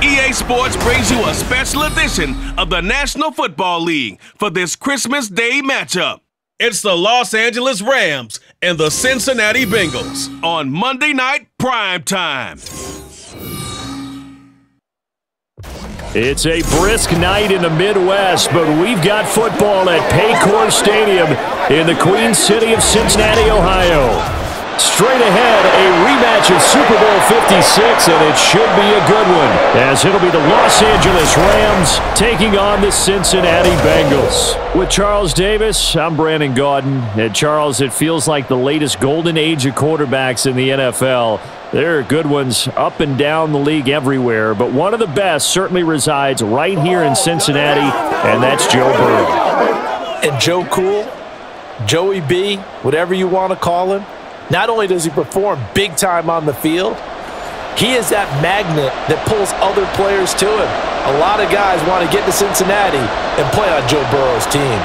EA Sports brings you a special edition of the National Football League for this Christmas Day matchup. It's the Los Angeles Rams and the Cincinnati Bengals on Monday Night Prime Time. It's a brisk night in the Midwest, but we've got football at Paycor Stadium in the Queen City of Cincinnati, Ohio. Straight ahead, a rematch of Super Bowl 56, and it should be a good one, as it'll be the Los Angeles Rams taking on the Cincinnati Bengals. With Charles Davis, I'm Brandon Gaudin. And Charles, it feels like the latest golden age of quarterbacks in the NFL. There are good ones up and down the league everywhere, but one of the best certainly resides right here in Cincinnati, and that's Joe Burrow. And Joe Cool, Joey B, whatever you want to call him, not only does he perform big time on the field, he is that magnet that pulls other players to him. A lot of guys want to get to Cincinnati and play on Joe Burrow's team.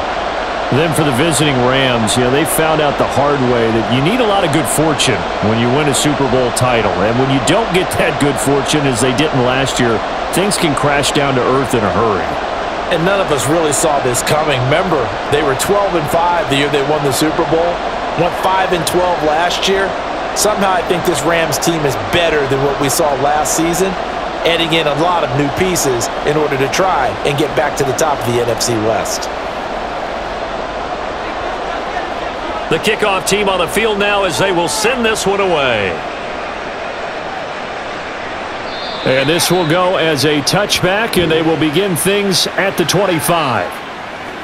Then for the visiting Rams, they found out the hard way that you need a lot of good fortune when you win a Super Bowl title. And when you don't get that good fortune, as they didn't last year, things can crash down to earth in a hurry. And none of us really saw this coming. Remember, they were 12-5 the year they won the Super Bowl. Went 5-12 last year. Somehow I think this Rams team is better than what we saw last season, adding in a lot of new pieces in order to try and get back to the top of the NFC West. The kickoff team on the field now as they will send this one away. And this will go as a touchback, and they will begin things at the 25.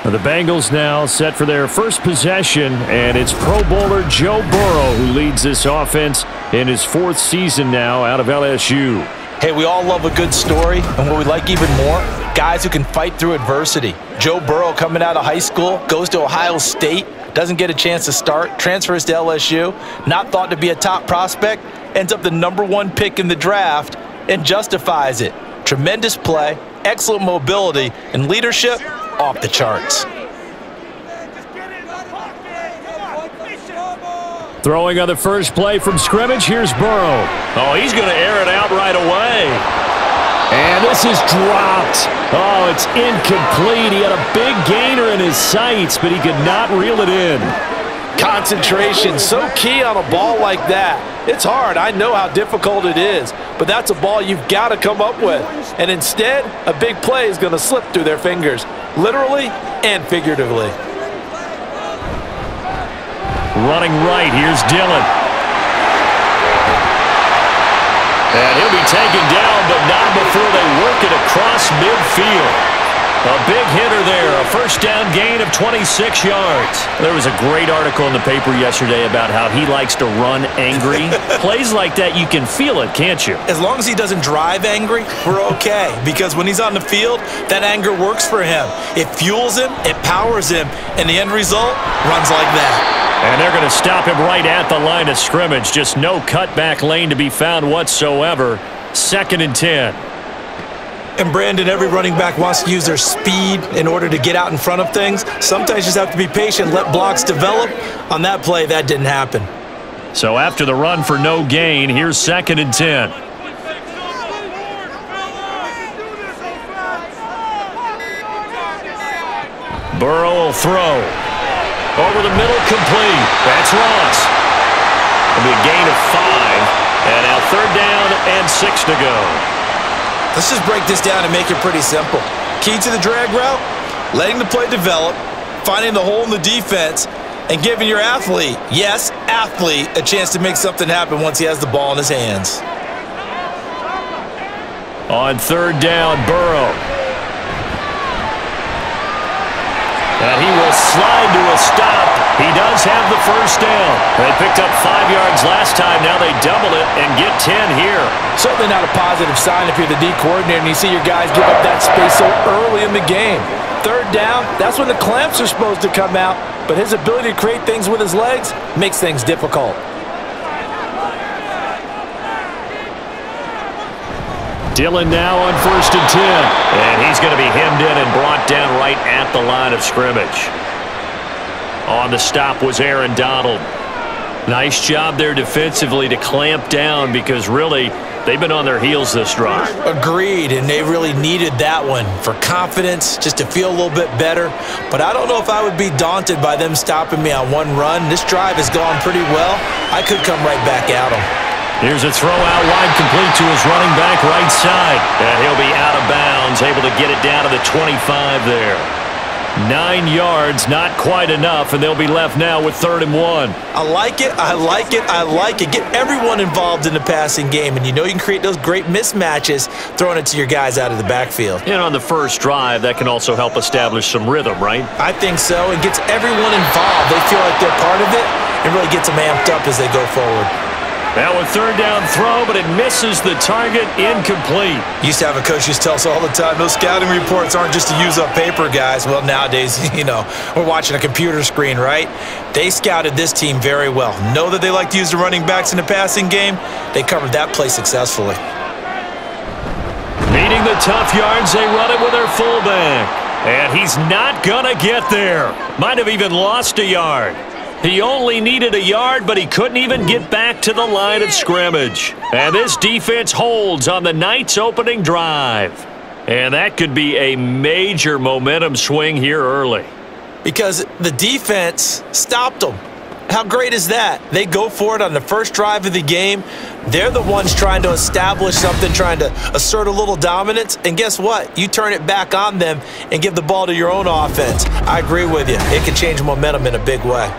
The Bengals now set for their first possession, and it's Pro Bowler Joe Burrow who leads this offense in his fourth season now out of LSU. Hey, we all love a good story, and what we like even more, guys who can fight through adversity. Joe Burrow coming out of high school, goes to Ohio State, doesn't get a chance to start, transfers to LSU, not thought to be a top prospect, ends up the #1 pick in the draft, and justifies it. Tremendous play, excellent mobility, and leadership off the charts. Throwing on the first play from scrimmage, here's Burrow. Oh, he's going to air it out right away. And this is dropped. Oh, it's incomplete. He had a big gainer in his sights, but he could not reel it in. Concentration, so key on a ball like that. It's hard. I know how difficult it is, but that's a ball you've got to come up with. And instead, a big play is going to slip through their fingers, literally and figuratively. Running right, here's Dillon. And he'll be taken down, but not before they work it across midfield. A big hitter there, a first down gain of 26 yards. There was a great article in the paper yesterday about how he likes to run angry. Plays like that, you can feel it, can't you? As long as he doesn't drive angry, we're okay. Because when he's on the field, that anger works for him. It fuels him, it powers him, and the end result runs like that. And they're going to stop him right at the line of scrimmage. Just no cutback lane to be found whatsoever. 2nd and 10. And Brandon, every running back wants to use their speed in order to get out in front of things. Sometimes you just have to be patient, let blocks develop. On that play, that didn't happen. So after the run for no gain, here's 2nd and 10. Burrow will throw. Over the middle, complete. That's Ross. It'll be a gain of 5. And now 3rd down and 6 to go. Let's just break this down and make it pretty simple. Key to the drag route, letting the play develop, finding the hole in the defense, and giving your athlete, yes, athlete, a chance to make something happen once he has the ball in his hands. On 3rd down, Burrow. And he will slide to a stop. He does have the first down. They picked up 5 yards last time. Now they double it and get 10 here. Certainly not a positive sign if you're the D coordinator and you see your guys give up that space so early in the game. 3rd down, that's when the clamps are supposed to come out. But his ability to create things with his legs makes things difficult. Dillon now on 1st and 10. And he's going to be hemmed in and brought down right at the line of scrimmage. On the stop was Aaron Donald. Nice job there defensively to clamp down because really they've been on their heels this drive. Agreed, and they really needed that one for confidence, just to feel a little bit better. But I don't know if I would be daunted by them stopping me on one run. This drive has gone pretty well. I could come right back at them. Here's a throw out wide, complete to his running back right side. And he'll be out of bounds, able to get it down to the 25 there. 9 yards, not quite enough, and they'll be left now with 3rd and 1. I like it, I like it, I like it. Get everyone involved in the passing game, and you know you can create those great mismatches throwing it to your guys out of the backfield. And on the first drive, that can also help establish some rhythm, right? I think so. It gets everyone involved. They feel like they're part of it, and really gets them amped up as they go forward. Now a 3rd down throw, but it misses the target, incomplete. Used to have a coach used to tell us all the time, those scouting reports aren't just to use up paper, guys. Well, nowadays, you know, we're watching a computer screen, right? They scouted this team very well. Know that they like to use the running backs in the passing game. They covered that play successfully. Needing the tough yards, they run it with their fullback. And he's not going to get there. Might have even lost a yard. He only needed a yard, but he couldn't even get back to the line of scrimmage. And this defense holds on the night's opening drive. And that could be a major momentum swing here early. Because the defense stopped them. How great is that? They go for it on the first drive of the game. They're the ones trying to establish something, trying to assert a little dominance. And guess what? You turn it back on them and give the ball to your own offense. I agree with you. It can change momentum in a big way.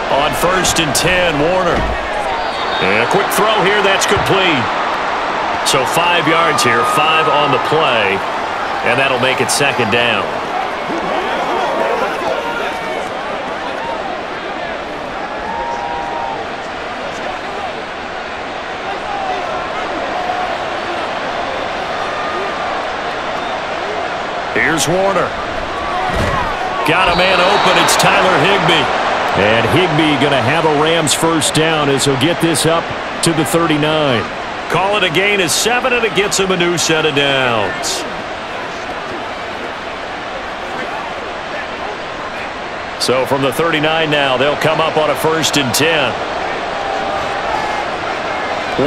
On 1st and 10, Warner. And a quick throw here, that's complete. So 5 yards here, 5 on the play, and that'll make it 2nd down. Here's Warner. Got a man open, it's Tyler Higbee. And Higbee going to have a Rams 1st down as he'll get this up to the 39. Call it a gain of 7, and it gets him a new set of downs. So from the 39 now, they'll come up on a 1st and 10.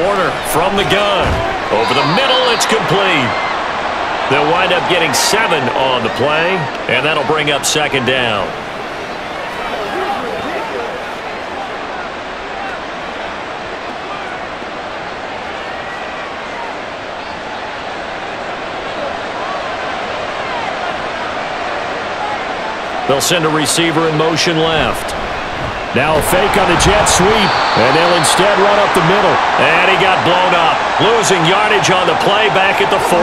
Warner from the gun. Over the middle, it's complete. They'll wind up getting 7 on the play, and that'll bring up 2nd down. They'll send a receiver in motion left. Now a fake on the jet sweep, and they'll instead run up the middle. And he got blown up, losing yardage on the play back at the 44.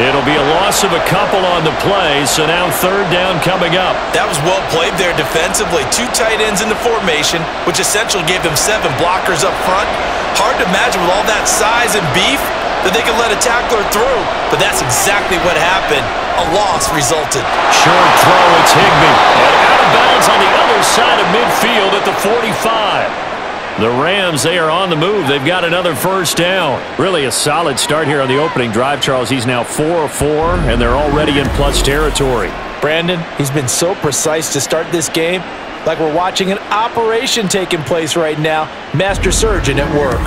It'll be a loss of a couple on the play, so now 3rd down coming up. That was well played there defensively. 2 tight ends in the formation, which essentially gave them 7 blockers up front. Hard to imagine with all that size and beef that they could let a tackler through, but that's exactly what happened. A loss resulted. Short throw, it's Higbee. And out of bounds on the other side of midfield at the 45. The Rams, they are on the move. They've got another 1st down. Really a solid start here on the opening drive, Charles. He's now 4 of 4, and they're already in plus territory. Brandon, he's been so precise to start this game, like we're watching an operation taking place right now. Master surgeon at work.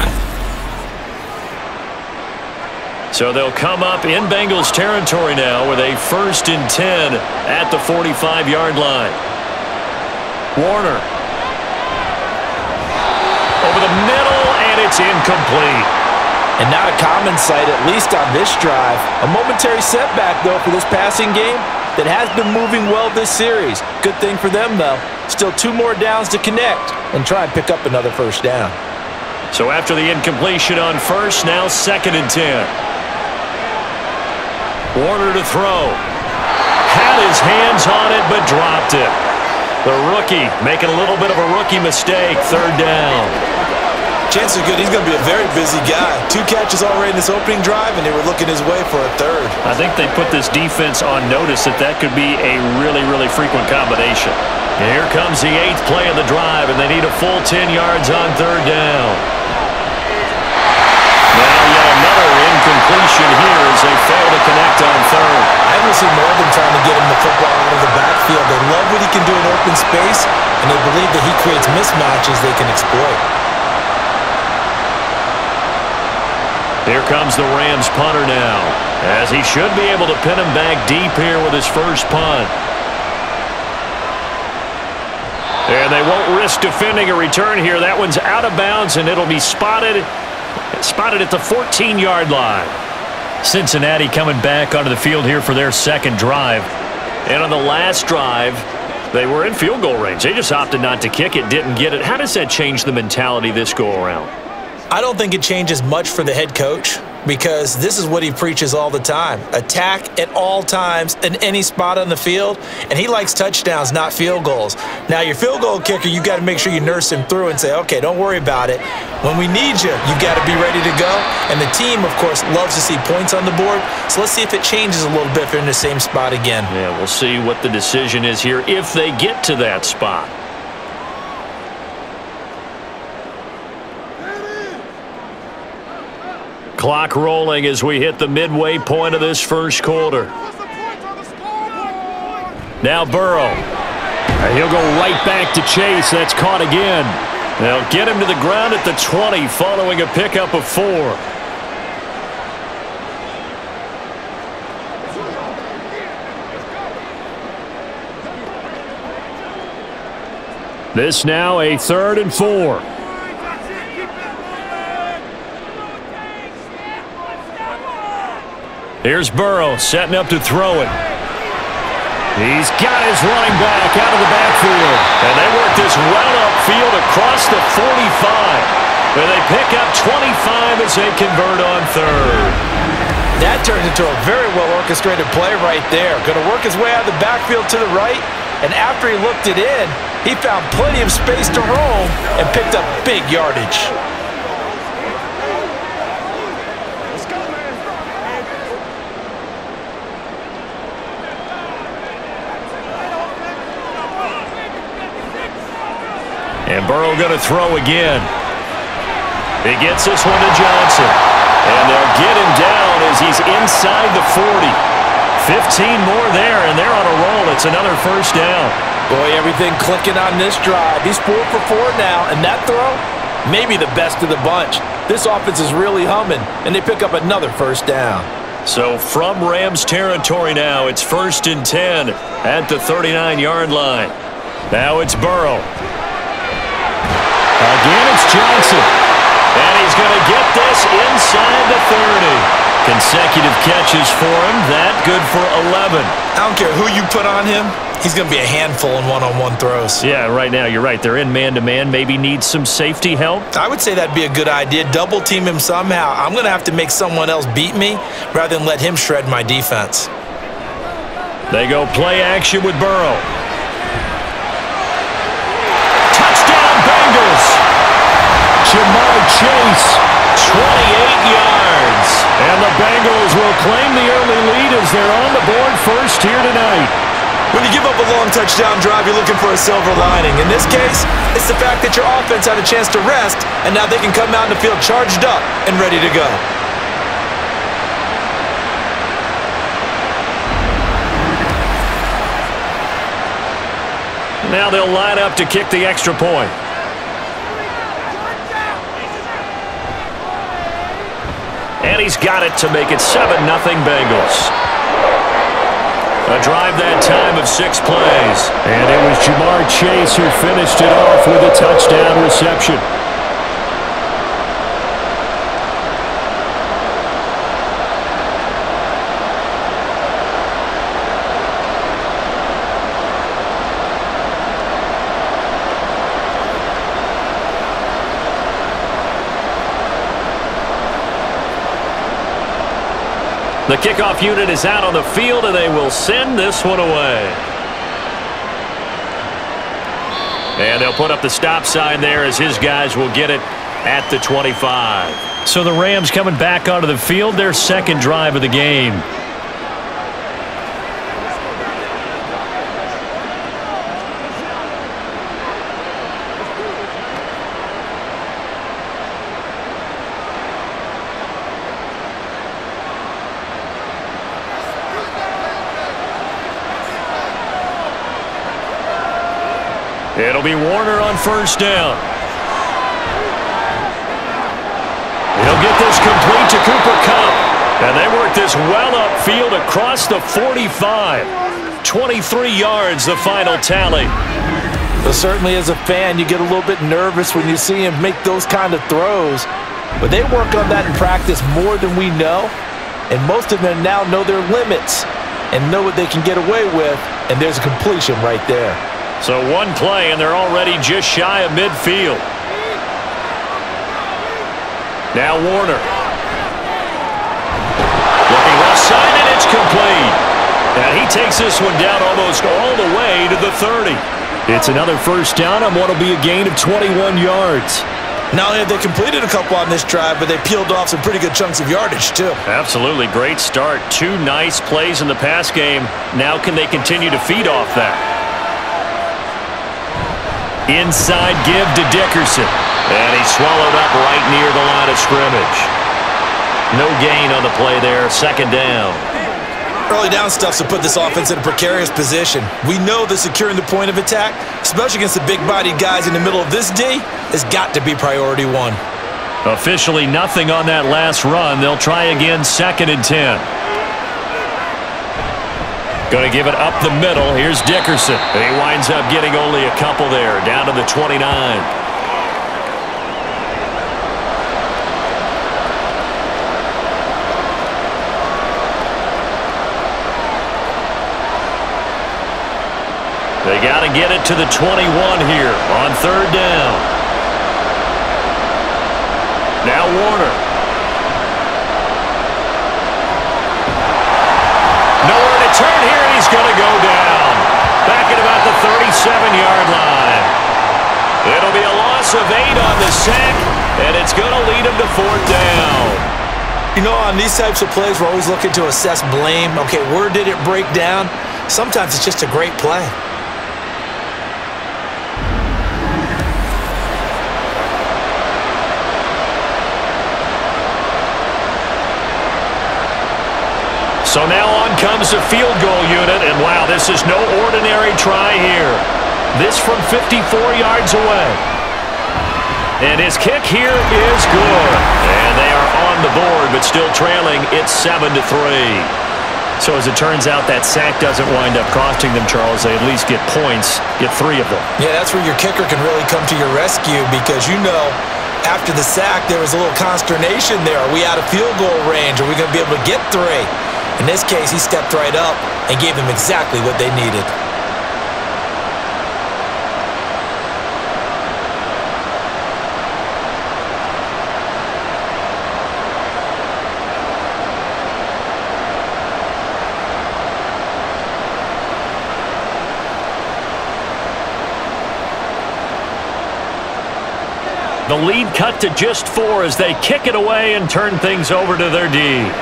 So they'll come up in Bengals territory now with a 1st and 10 at the 45-yard line. Warner. Over the middle, and it's incomplete. And not a common sight, at least on this drive. A momentary setback, though, for this passing game that has been moving well this series. Good thing for them, though. Still 2 more downs to connect and try and pick up another 1st down. So after the incompletion on 1st, now 2nd and 10. Warner to throw. Had his hands on it, but dropped it. The rookie making a little bit of a rookie mistake. 3rd down. Chances are good he's going to be a very busy guy. 2 catches already in this opening drive, and they were looking his way for a 3rd. I think they put this defense on notice that could be a really, really frequent combination. Here comes the 8th play of the drive, and they need a full 10 yards on 3rd down. Now yet another incompletion here as they fail to connect on 3rd. I haven't seen more of them trying to get him the football out of the backfield. They love what he can do in open space, and they believe that he creates mismatches they can exploit. Here comes the Rams punter now, as he should be able to pin him back deep here with his first punt. And they won't risk defending a return here. That one's out of bounds, and it'll be spotted at the 14-yard line. Cincinnati coming back onto the field here for their 2nd drive. And on the last drive, they were in field goal range. They just opted not to kick it, didn't get it. How does that change the mentality this go-around? I don't think it changes much for the head coach because this is what he preaches all the time. Attack at all times in any spot on the field, and he likes touchdowns, not field goals. Now, your field goal kicker, you got to make sure you nurse him through and say, okay, don't worry about it. When we need you, you got to be ready to go. And the team, of course, loves to see points on the board, so let's see if it changes a little bit if they're in the same spot again. Yeah, we'll see what the decision is here if they get to that spot. Clock rolling as we hit the midway point of this first quarter. Now Burrow. And he'll go right back to Chase. That's caught again. They'll get him to the ground at the 20 following a pickup of 4. This now a 3rd and 4. Here's Burrow setting up to throw it. He's got his running back out of the backfield. And they work this well upfield across the 45. And they pick up 25 as they convert on 3rd. That turns into a very well-orchestrated play right there. Going to work his way out of the backfield to the right. And after he looked it in, he found plenty of space to roam and picked up big yardage. And Burrow going to throw again. He gets this one to Johnson. And they'll get him down as he's inside the 40. 15 more there, and they're on a roll. It's another first down. Boy, everything clicking on this drive. He's 4 for 4 now, and that throw, maybe the best of the bunch. This offense is really humming, and they pick up another first down. So from Rams territory now, it's 1st and 10 at the 39-yard line. Now it's Burrow. Again, it's Johnson. And he's going to get this inside the 30. Consecutive catches for him. That good for 11. I don't care who you put on him. He's going to be a handful in one-on-one throws. Yeah, right now, you're right. They're in man-to-man. Maybe needs some safety help. I would say that'd be a good idea. Double team him somehow. I'm going to have to make someone else beat me rather than let him shred my defense. They go play action with Burrow. Touchdown, Bengals. Jamar Chase, 28 yards. And the Bengals will claim the early lead as they're on the board first here tonight. When you give up a long touchdown drive, you're looking for a silver lining. In this case, it's the fact that your offense had a chance to rest, and now they can come out in the field charged up and ready to go. Now they'll line up to kick the extra point. And he's got it to make it 7-0 Bengals. A drive that time of 6 plays. And it was Jamar Chase who finished it off with a touchdown reception. The kickoff unit is out on the field, and they will send this one away. And they'll put up the stop sign there as his guys will get it at the 25. So the Rams coming back onto the field, their second drive of the game. It'll be Warner on first down. He'll get this complete to Cooper Kupp. And they work this well upfield across the 45. 23 yards, the final tally. But certainly as a fan, you get a little bit nervous when you see him make those kind of throws. But they work on that in practice more than we know. And most of them now know their limits and know what they can get away with. And there's a completion right there. So one play, and they're already just shy of midfield. Now Warner. Looking left side, and it's complete. And he takes this one down almost all the way to the 30. It's another first down on what will be a gain of 21 yards. Not only have they completed a couple on this drive, but they peeled off some pretty good chunks of yardage, too. Absolutely. Great start. 2 nice plays in the pass game. Now can they continue to feed off that? Inside give to Dickerson. And he's swallowed up right near the line of scrimmage. No gain on the play there. Second down. Early down stuff to put this offense in a precarious position. We know that securing the point of attack, especially against the big-bodied guys in the middle of this D, has got to be priority one. Officially nothing on that last run. They'll try again, 2nd and 10. Going to give it up the middle. Here's Dickerson. And he winds up getting only a couple there, down to the 29. They got to get it to the 21 here on 3rd down. Now Warner. Nowhere to turn here, and he's going to go down. Back at about the 37-yard line. It'll be a loss of 8 on the sack, and it's going to lead him to 4th down. You know, on these types of plays, we're always looking to assess blame. Okay, where did it break down? Sometimes it's just a great play. So now on comes the field goal unit, and wow, this is no ordinary try here. This from 54 yards away. And his kick here is good. And they are on the board, but still trailing. It's 7-3. So as it turns out, that sack doesn't wind up costing them, Charles. They at least get points, get 3 of them. Yeah, that's where your kicker can really come to your rescue because, you know, after the sack, there was a little consternation there. Are we out of field goal range? Are we going to be able to get 3? In this case, he stepped right up and gave them exactly what they needed. The lead cut to just 4 as they kick it away and turn things over to their D.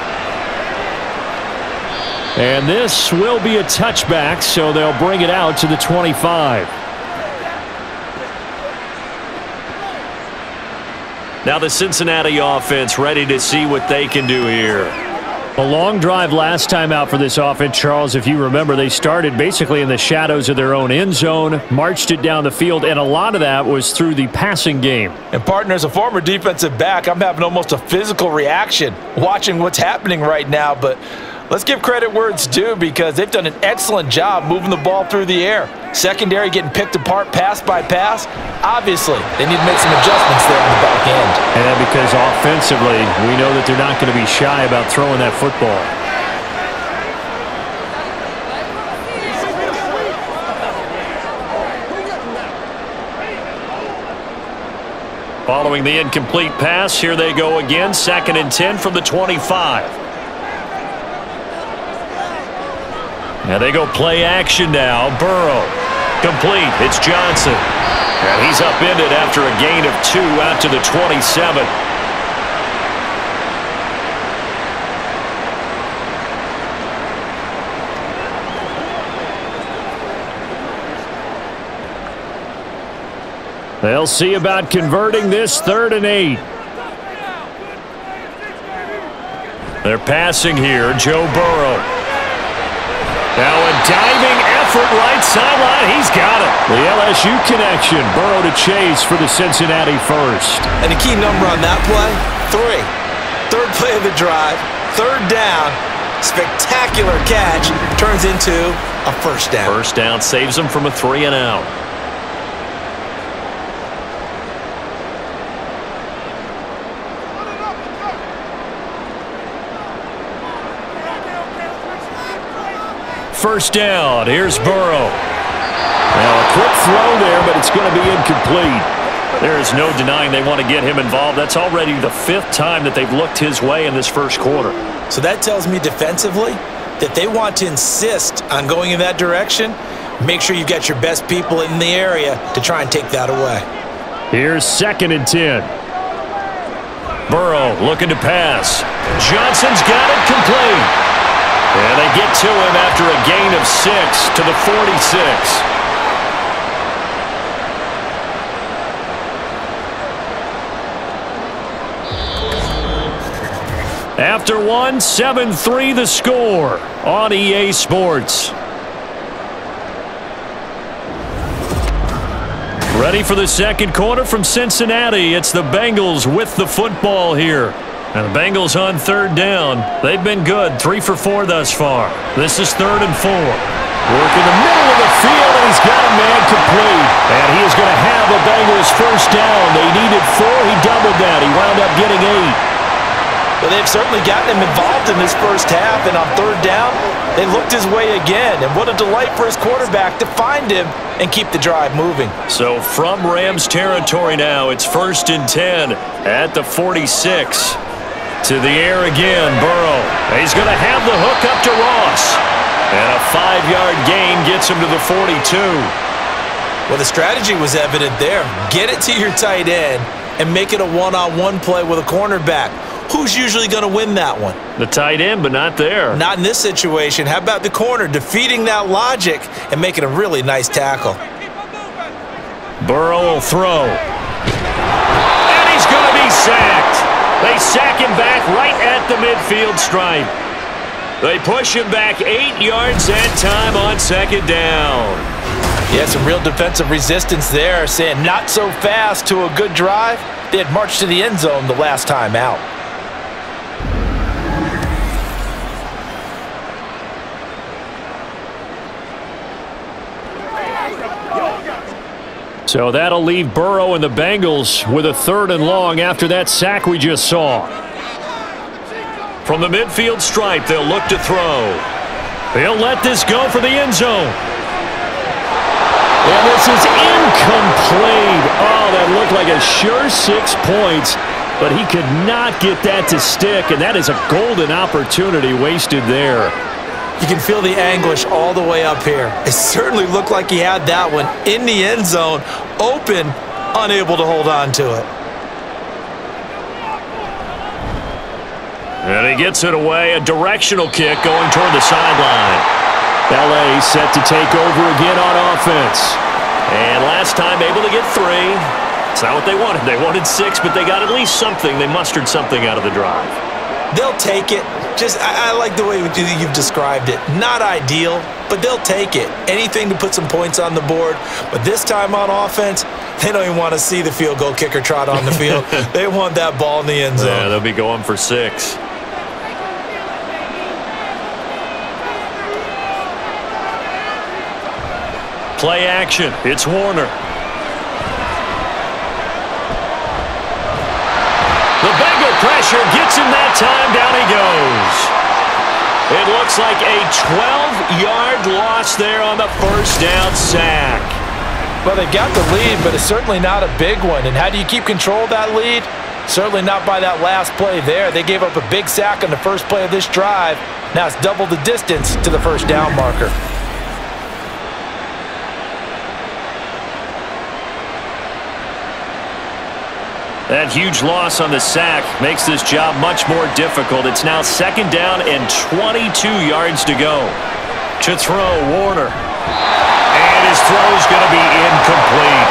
And this will be a touchback, so they'll bring it out to the 25. Now the Cincinnati offense ready to see what they can do here. A long drive last time out for this offense, Charles. If you remember, they started basically in the shadows of their own end zone, marched it down the field, and a lot of that was through the passing game. And, partner, as a former defensive back, I'm having almost a physical reaction watching what's happening right now, but let's give credit where it's due because they've done an excellent job moving the ball through the air. Secondary getting picked apart pass by pass. Obviously, they need to make some adjustments there on the back end. And because offensively, we know that they're not going to be shy about throwing that football. Following the incomplete pass, here they go again. 2nd and 10 from the 25. Now they go play action now. Burrow. Complete. It's Johnson. And he's upended after a gain of 2 out to the 27. They'll see about converting this 3rd and 8. They're passing here, Joe Burrow. Now a diving effort right sideline. He's got it. The LSU connection. Burrow to Chase for the Cincinnati first. And the key number on that play, 3. 3rd play of the drive, 3rd down. Spectacular catch turns into a first down. First down saves them from a 3 and out. First down. Here's Burrow. Now a quick throw there, but it's going to be incomplete. There is no denying they want to get him involved. That's already the 5th time that they've looked his way in this first quarter. So that tells me defensively that they want to insist on going in that direction. Make sure you've got your best people in the area to try and take that away. Here's 2nd and 10. Burrow looking to pass. Johnson's got it complete. And they get to him after a gain of 6 to the 46. After 1, 7-3 the score on EA Sports. Ready for the second quarter from Cincinnati. It's the Bengals with the football here. And the Bengals on 3rd down. They've been good, 3 for 4 thus far. This is 3rd and 4. Work in the middle of the field, and he's got a man complete. And he is going to have a Bengals first down. They needed 4. He doubled that. He wound up getting 8. Well, they've certainly gotten him involved in this first half, and on 3rd down, they looked his way again. And what a delight for his quarterback to find him and keep the drive moving. So from Rams territory now, it's 1st and 10 at the 46. To the air again, Burrow. He's going to have the hook up to Ross. And a 5-yard gain gets him to the 42. Well, the strategy was evident there. Get it to your tight end and make it a one-on-one play with a cornerback. Who's usually going to win that one? The tight end, but not there. Not in this situation. How about the corner defeating that logic and making a really nice tackle? Burrow will throw. And he's going to be sacked. They sack him back right at the midfield stripe. They push him back 8 yards that time on 2nd down. Yeah, some real defensive resistance there, saying not so fast to a good drive. They had marched to the end zone the last time out. So that'll leave Burrow and the Bengals with a 3rd and long after that sack we just saw. From the midfield stripe, they'll look to throw. They'll let this go for the end zone. And this is incomplete. Oh, that looked like a sure 6 points, but he could not get that to stick, and that is a golden opportunity wasted there. You can feel the anguish all the way up here. It certainly looked like he had that one in the end zone, open, unable to hold on to it. And he gets it away, a directional kick going toward the sideline. LA set to take over again on offense. And last time able to get 3. It's not what they wanted. They wanted 6, but they got at least something. They mustered something out of the drive. They'll take it. I like the way you've described it. Not ideal, but they'll take it. Anything to put some points on the board. But this time on offense, they don't even want to see the field goal kicker trot on the field. They want that ball in the end zone. Yeah, they'll be going for 6. Play action. It's Warner. The Bengal pressure gets him that time. Down he goes. It looks like a 12-yard loss there on the first down sack. Well, they got the lead, but it's certainly not a big one. And how do you keep control of that lead? Certainly not by that last play there. They gave up a big sack on the first play of this drive. Now it's double the distance to the first down marker. That huge loss on the sack makes this job much more difficult. It's now 2nd down and 22 yards to go. To throw, Warner. And his throw is going to be incomplete.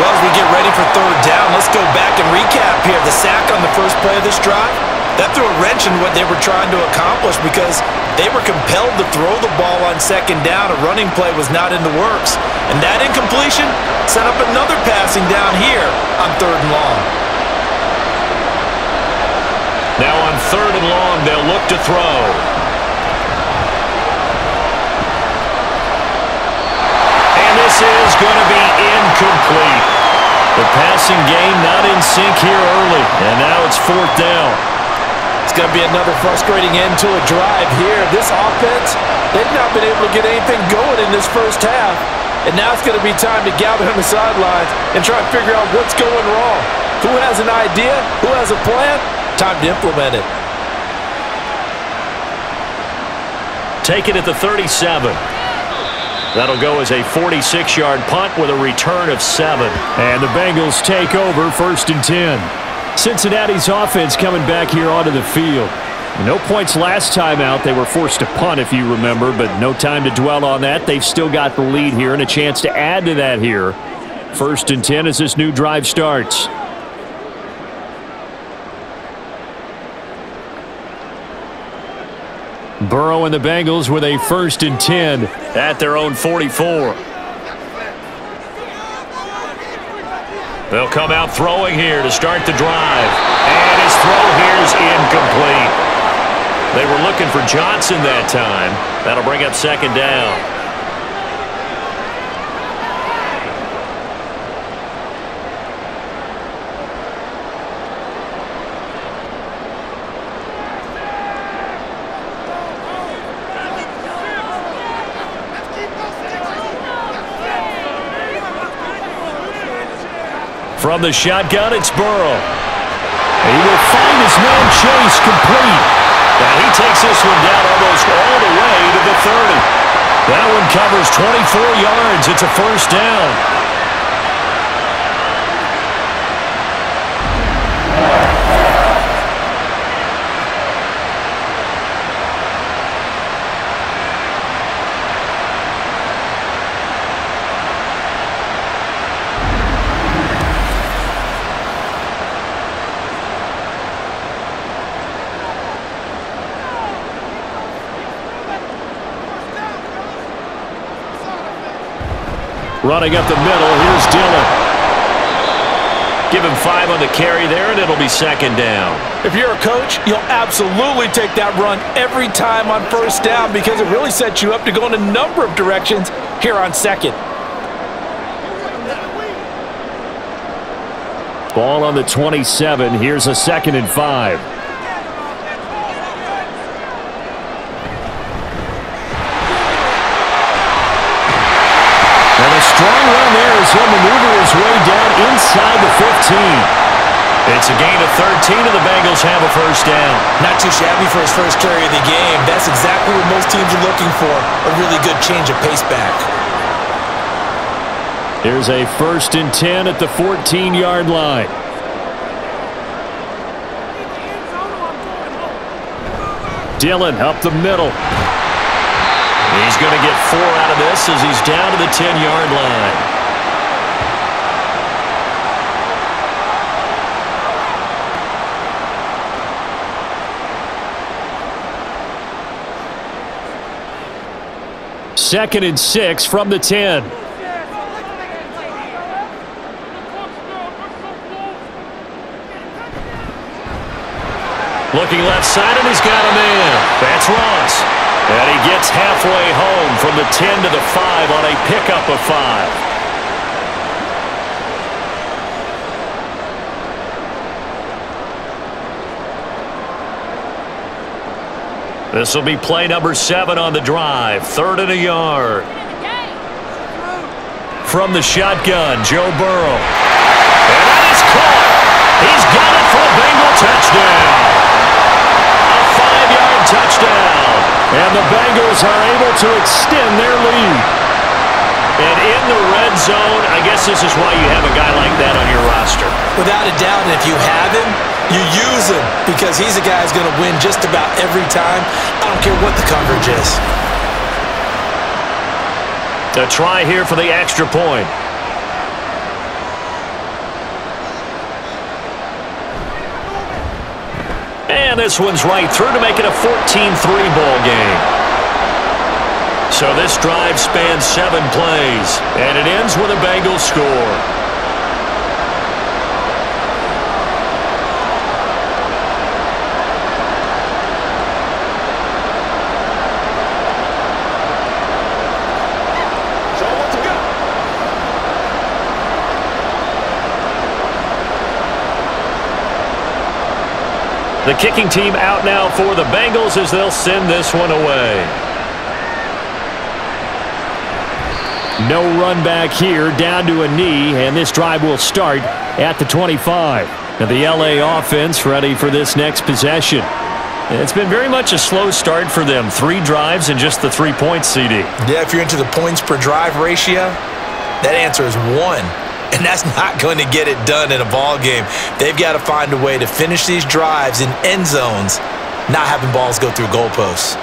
Well, as we get ready for 3rd down, let's go back and recap here. The sack on the first play of this drive, that threw a wrench in what they were trying to accomplish because they were compelled to throw the ball on 2nd down. A running play was not in the works. And that incompletion set up another passing down here on 3rd and long. Now on 3rd and long, they'll look to throw. And this is going to be incomplete. The passing game not in sync here early. And now it's 4th down. It's going to be another frustrating end to a drive here. This offense, they've not been able to get anything going in this first half. And now it's going to be time to gather on the sidelines and try and figure out what's going wrong. Who has an idea? Who has a plan? Time to implement it. Take it at the 37. That'll go as a 46-yard punt with a return of 7. And the Bengals take over 1st and 10. Cincinnati's offense coming back here onto the field. No points last time out. They were forced to punt, if you remember, but no time to dwell on that. They've still got the lead here and a chance to add to that here. 1st and 10 as this new drive starts. Burrow and the Bengals with a 1st and 10 at their own 44. They'll come out throwing here to start the drive. And his throw here is incomplete. They were looking for Johnson that time. That'll bring up 2nd down. From the shotgun, it's Burrow. He will find his man Chase complete. And he takes this one down almost all the way to the 30. That one covers 24 yards. It's a 1st down. Running up the middle, here's Dillon. Give him 5 on the carry there, and it'll be 2nd down. If you're a coach, you'll absolutely take that run every time on 1st down because it really sets you up to go in a number of directions here on 2nd. Ball on the 27. Here's a 2nd and 5. Strong run there as he'll maneuver his way down inside the 15. It's a gain of 13, and the Bengals have a 1st down. Not too shabby for his first carry of the game. That's exactly what most teams are looking for, a really good change of pace back. Here's a 1st and 10 at the 14-yard line. Dillon up the middle. He's going to get 4 out of this as he's down to the 10-yard line. Second and 6 from the 10. Looking left side, and he's got a man. That's Ross. And he gets halfway home from the 10 to the 5 on a pickup of 5. This will be play number 7 on the drive. 3rd and a yard. From the shotgun, Joe Burrow. And that is caught. He's got it for a Bengal touchdown. A 5-yard touchdown. And the Bengals are able to extend their lead. And in the red zone, I guess this is why you have a guy like that on your roster. Without a doubt, and if you have him, you use him because he's a guy who's going to win just about every time. I don't care what the coverage is. A try here for the extra point. And this one's right through to make it a 14-3 ball game. So this drive spans 7 plays, and it ends with a Bengals score. The kicking team out now for the Bengals as they'll send this one away. No run back here, down to a knee, and this drive will start at the 25. Now the LA offense ready for this next possession. It's been very much a slow start for them. 3 drives and just the 3 points, CD. Yeah, if you're into the points per drive ratio, that answer is 1. And that's not going to get it done in a ball game. They've got to find a way to finish these drives in end zones, not having balls go through goalposts.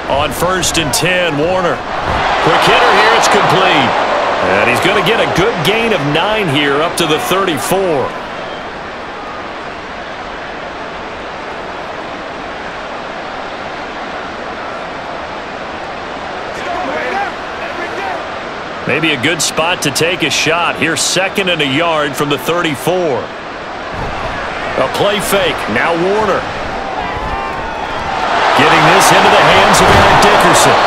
On 1st and 10, Warner. Quick hitter here, it's complete. And he's going to get a good gain of 9 here up to the 34. Maybe a good spot to take a shot. Here's 2nd and a yard from the 34. A play fake. Now Warner. Getting this into the hands of Eric Dickerson.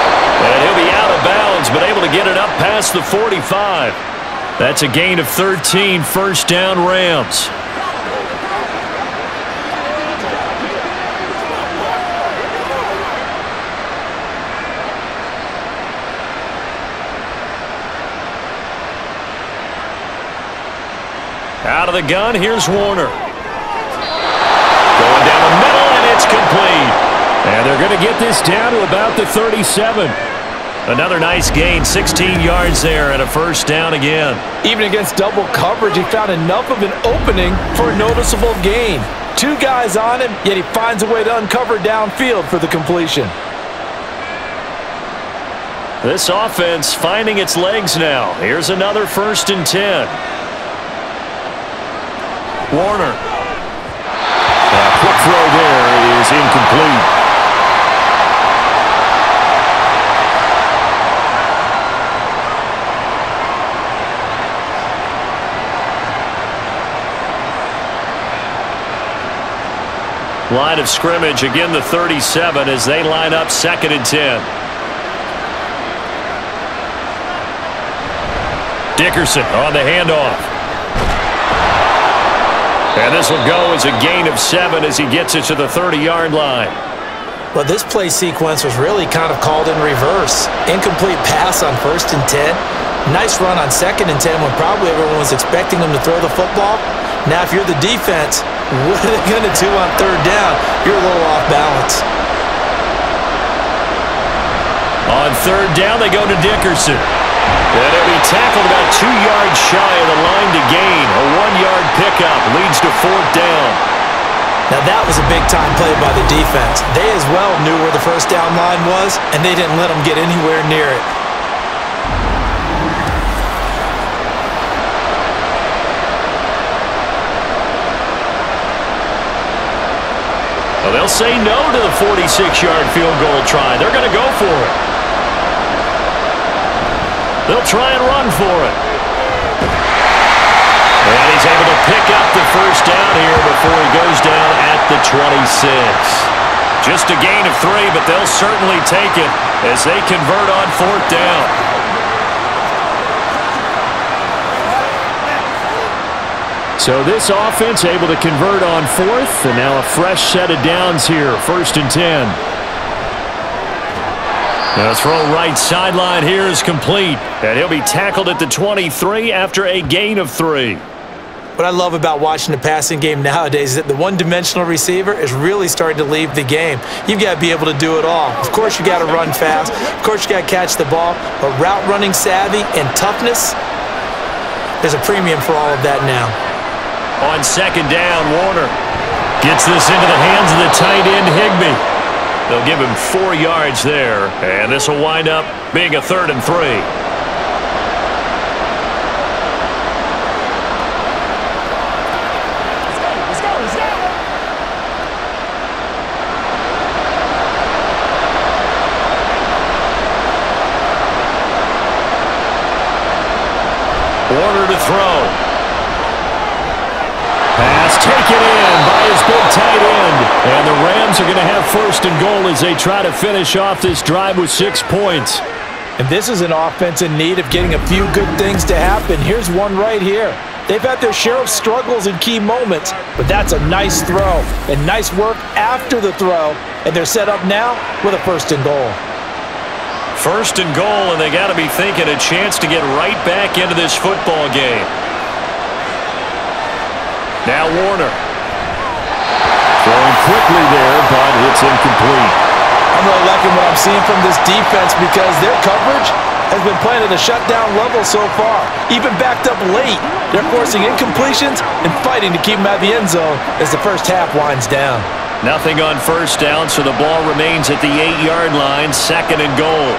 And he'll be out of bounds, but able to get it up past the 45. That's a gain of 13. 1st down, Rams. Out of the gun, here's Warner. Going down the middle, and it's complete. And they're going to get this down to about the 37. Another nice gain, 16 yards there, and a 1st down again. Even against double coverage, he found enough of an opening for a noticeable gain. 2 guys on him, yet he finds a way to uncover downfield for the completion. This offense finding its legs now. Here's another 1st and 10. Warner. A quick throw there is incomplete. Line of scrimmage, again the 37 as they line up 2nd and 10. Dickerson on the handoff. And this will go as a gain of 7 as he gets it to the 30-yard line. Well, this play sequence was really kind of called in reverse. Incomplete pass on 1st and 10. Nice run on 2nd and 10 when probably everyone was expecting him to throw the football. Now, if you're the defense, what are they going to do on 3rd down? You're a little off balance. On 3rd down, they go to Dickerson. And he'll be tackled about 2 yards shy of the line to gain. A 1-yard pickup leads to 4th down. Now that was a big-time play by the defense. They as well knew where the 1st down line was, and they didn't let them get anywhere near it. Well, they'll say no to the 46-yard field goal try. They're going to go for it. They'll try and run for it. And he's able to pick up the 1st down here before he goes down at the 26. Just a gain of 3, but they'll certainly take it as they convert on 4th down. So this offense able to convert on 4th, and now a fresh set of downs here, 1st and 10. Now throw right sideline here is complete, and he'll be tackled at the 23 after a gain of 3. What I love about watching the passing game nowadays is that the one-dimensional receiver is really starting to leave the game. You've got to be able to do it all. Of course, you got to run fast. Of course, you got to catch the ball. But route running savvy and toughness, there's a premium for all of that now. On second down, Warner gets this into the hands of the tight end, Higbee. They'll give him 4 yards there, and this will wind up being a 3rd and 3. Warner to throw. Pass taken in by his big tight end. And the Rams are going to have 1st and goal as they try to finish off this drive with 6 points. And this is an offense in need of getting a few good things to happen. Here's one right here. They've had their share of struggles in key moments, but that's a nice throw and nice work after the throw. And they're set up now with a 1st and goal. 1st and goal, and they got to be thinking a chance to get right back into this football game. Now Warner. Throwing quickly there, but it's incomplete. I'm really liking what I'm seeing from this defense because their coverage has been playing at a shutdown level so far. Even backed up late, they're forcing incompletions and fighting to keep them out of the end zone as the first half winds down. Nothing on 1st down, so the ball remains at the 8-yard line, 2nd and goal.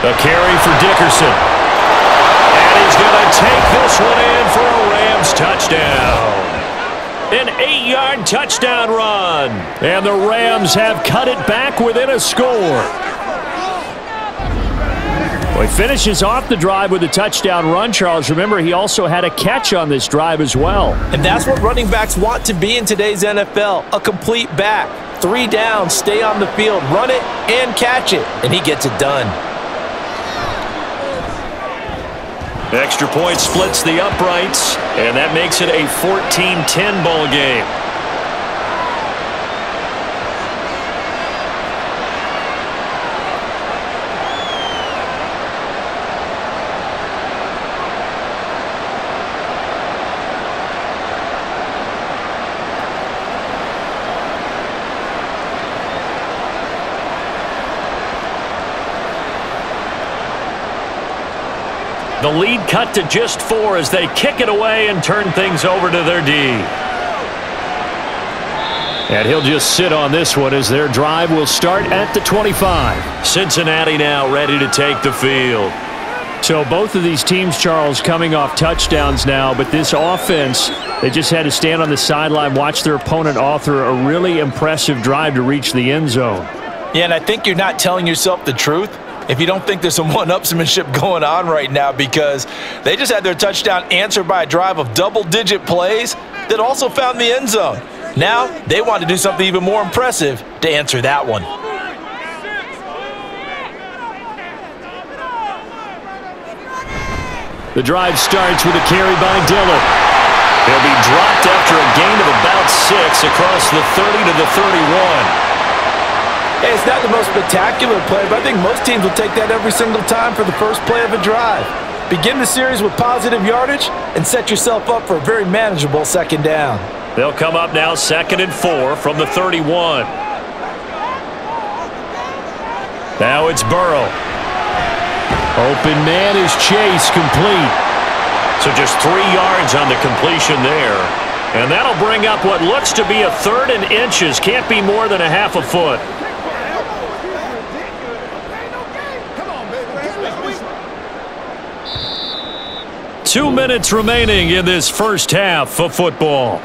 A carry for Dickerson. And he's going to take this one in for a Rams touchdown. An 8-yard touchdown run. And the Rams have cut it back within a score. Well, he finishes off the drive with a touchdown run, Charles. Remember, he also had a catch on this drive as well. And that's what running backs want to be in today's NFL, a complete back. 3 downs, stay on the field, run it, and catch it. And he gets it done. Extra point splits the uprights, and that makes it a 14-10 ball game. The lead cut to just 4 as they kick it away and turn things over to their D. And he'll just sit on this one as their drive will start at the 25. Cincinnati now ready to take the field. So both of these teams, Charles, coming off touchdowns now, but this offense, they just had to stand on the sideline, watch their opponent author a really impressive drive to reach the end zone. Yeah, and I think you're not telling yourself the truth if you don't think there's some one-upsmanship going on right now, because they just had their touchdown answered by a drive of double-digit plays that also found the end zone. Now they want to do something even more impressive to answer that one. The drive starts with a carry by Dillon. He'll be dropped after a gain of about 6 across the 30 to the 31. Hey, it's not the most spectacular play, but I think most teams will take that every single time for the first play of a drive. Begin the series with positive yardage and set yourself up for a very manageable 2nd down. They'll come up now 2nd and 4 from the 31. Now it's Burrow. Open man is Chase, complete. So just 3 yards on the completion there. And that'll bring up what looks to be a 3rd and inches. Can't be more than a half a foot. 2 minutes remaining in this first half of football.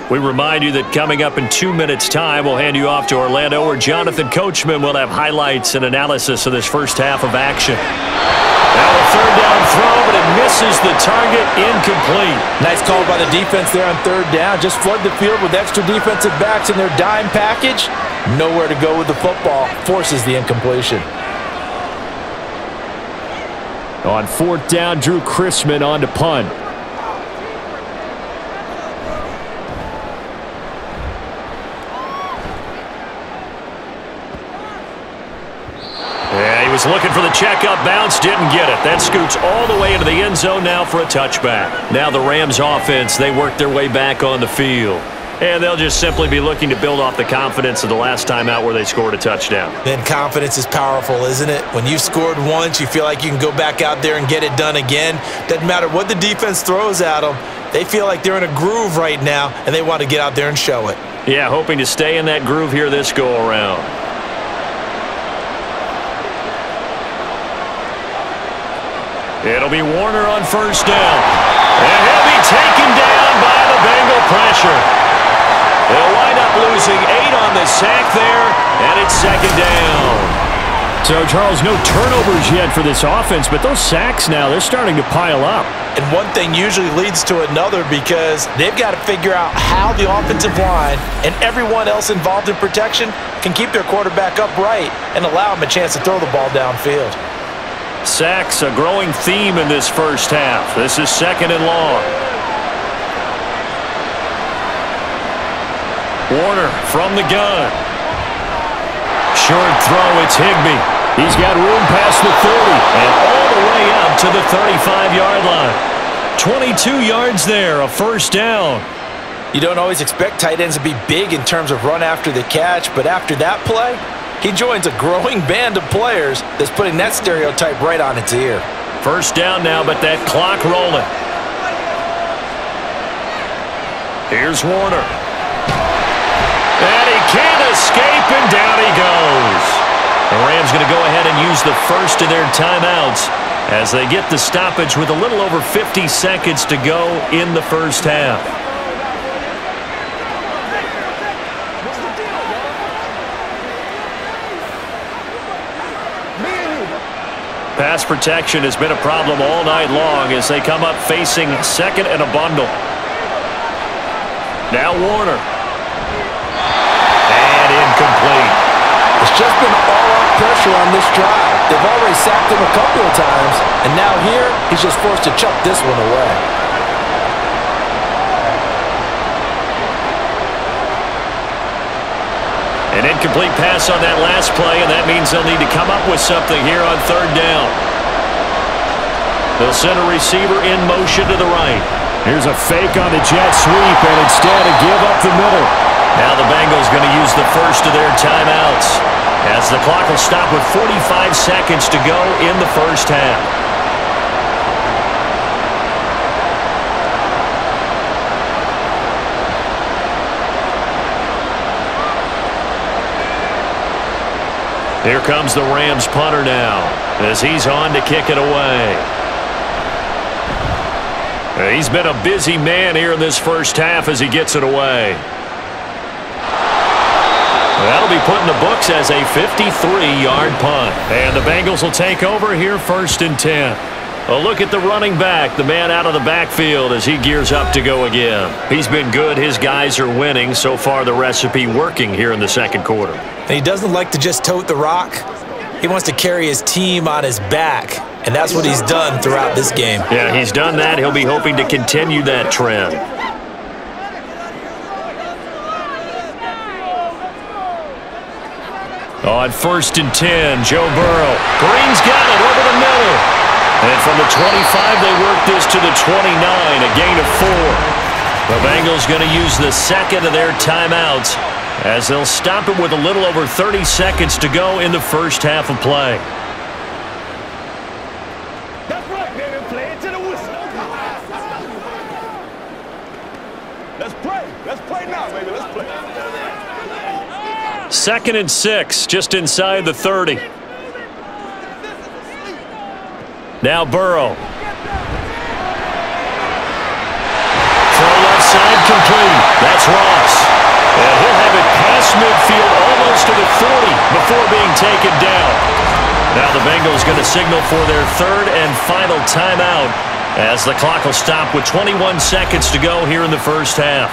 We remind you that coming up in 2 minutes' time, we'll hand you off to Orlando, where Jonathan Coachman will have highlights and analysis of this first half of action. Now a 3rd down throw, but it misses the target, incomplete. Nice call by the defense there on 3rd down. Just flood the field with extra defensive backs in their dime package. Nowhere to go with the football. Forces the incompletion. On 4th down, Drew Chrisman on to punt. Yeah, he was He's looking for the checkup bounce, didn't get it. That scoots all the way into the end zone now for a touchback. Now the Rams offense, they work their way back on the field. And they'll just simply be looking to build off the confidence of the last time out where they scored a touchdown. Then confidence is powerful, isn't it? When you've scored once, you feel like you can go back out there and get it done again. Doesn't matter what the defense throws at them. They feel like they're in a groove right now, and they want to get out there and show it. Yeah, hoping to stay in that groove here this go-around. It'll be Warner on first down. And he'll be taken down by the Bengal pressure. They'll wind up losing 8 on the sack there, and it's second down. So, Charles, no turnovers yet for this offense, but those sacks now, they're starting to pile up. And one thing usually leads to another because they've got to figure out how the offensive line and everyone else involved in protection can keep their quarterback upright and allow him a chance to throw the ball downfield. Sacks, a growing theme in this first half. This is second and long. Warner from the gun. Short throw, it's Higbee. He's got room past the 30 and all the way up to the 35-yard line. 22 yards there, a first down. You don't always expect tight ends to be big in terms of run after the catch, but after that play, he joins a growing band of players that's putting that stereotype right on its ear. First down now, but that clock rolling. Here's Warner. And he can't escape, and down he goes. The Rams going to go ahead and use the first of their timeouts as they get the stoppage with a little over 50 seconds to go in the first half. Pass protection has been a problem all night long as they come up facing second and a bundle. Now Warner. And incomplete. It's just been all-out pressure on this drive. They've already sacked him a couple of times, and now here, he's just forced to chuck this one away. An incomplete pass on that last play, and that means they'll need to come up with something here on third down. They'll send a receiver in motion to the right. Here's a fake on the jet sweep, and instead a give up the middle. Now the Bengals going to use the first of their timeouts as the clock will stop with 45 seconds to go in the first half. Here comes the Rams punter now as he's on to kick it away. He's been a busy man here in this first half as he gets it away. That'll be put in the books as a 53-yard punt. And the Bengals will take over here first and 10. A look at the running back, the man out of the backfield as he gears up to go again. He's been good. His guys are winning. So far, the recipe working here in the second quarter. And he doesn't like to just tote the rock. He wants to carry his team on his back, and that's what he's done throughout this game. Yeah, he's done that. He'll be hoping to continue that trend. On first and 10, Joe Burrow. Green's got it over the middle. And from the 25, they work this to the 29, a gain of 4. The Bengals going to use the second of their timeouts as they'll stop it with a little over 30 seconds to go in the first half of play. That's right, baby. Play it to the whistle. Let's play. Let's play now, baby. Let's play. Second and 6, just inside the 30. Now Burrow. Throw left side complete. That's Ross. And he'll have it past midfield almost to the 40 before being taken down. Now the Bengals going to signal for their third and final timeout as the clock will stop with 21 seconds to go here in the first half.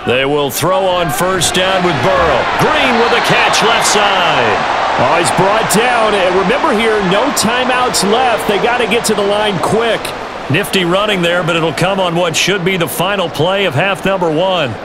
They will throw on first down with Burrow. Green with a catch left side. Oh, he's brought down. And remember here, no timeouts left. They got to get to the line quick. Nifty running there, but it'll come on what should be the final play of half number 1.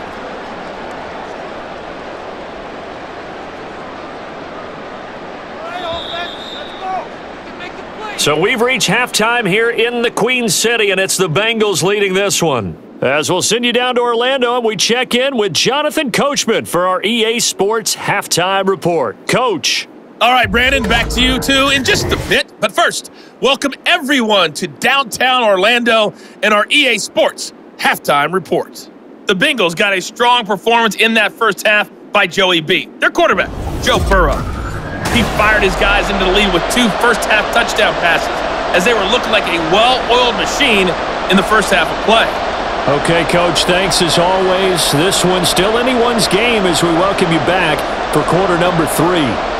So we've reached halftime here in the Queen City, and it's the Bengals leading this one. As we'll send you down to Orlando, and we check in with Jonathan Coachman for our EA Sports Halftime Report. Coach. All right, Brandon, back to you, too, in just a bit. But first, welcome everyone to downtown Orlando and our EA Sports Halftime Report. The Bengals got a strong performance in that first half by Joey B. Their quarterback, Joe Burrow. He fired his guys into the lead with 2 first-half touchdown passes as they were looking like a well-oiled machine in the first half of play. Okay, Coach, thanks as always. This one's still anyone's game as we welcome you back for quarter number 3.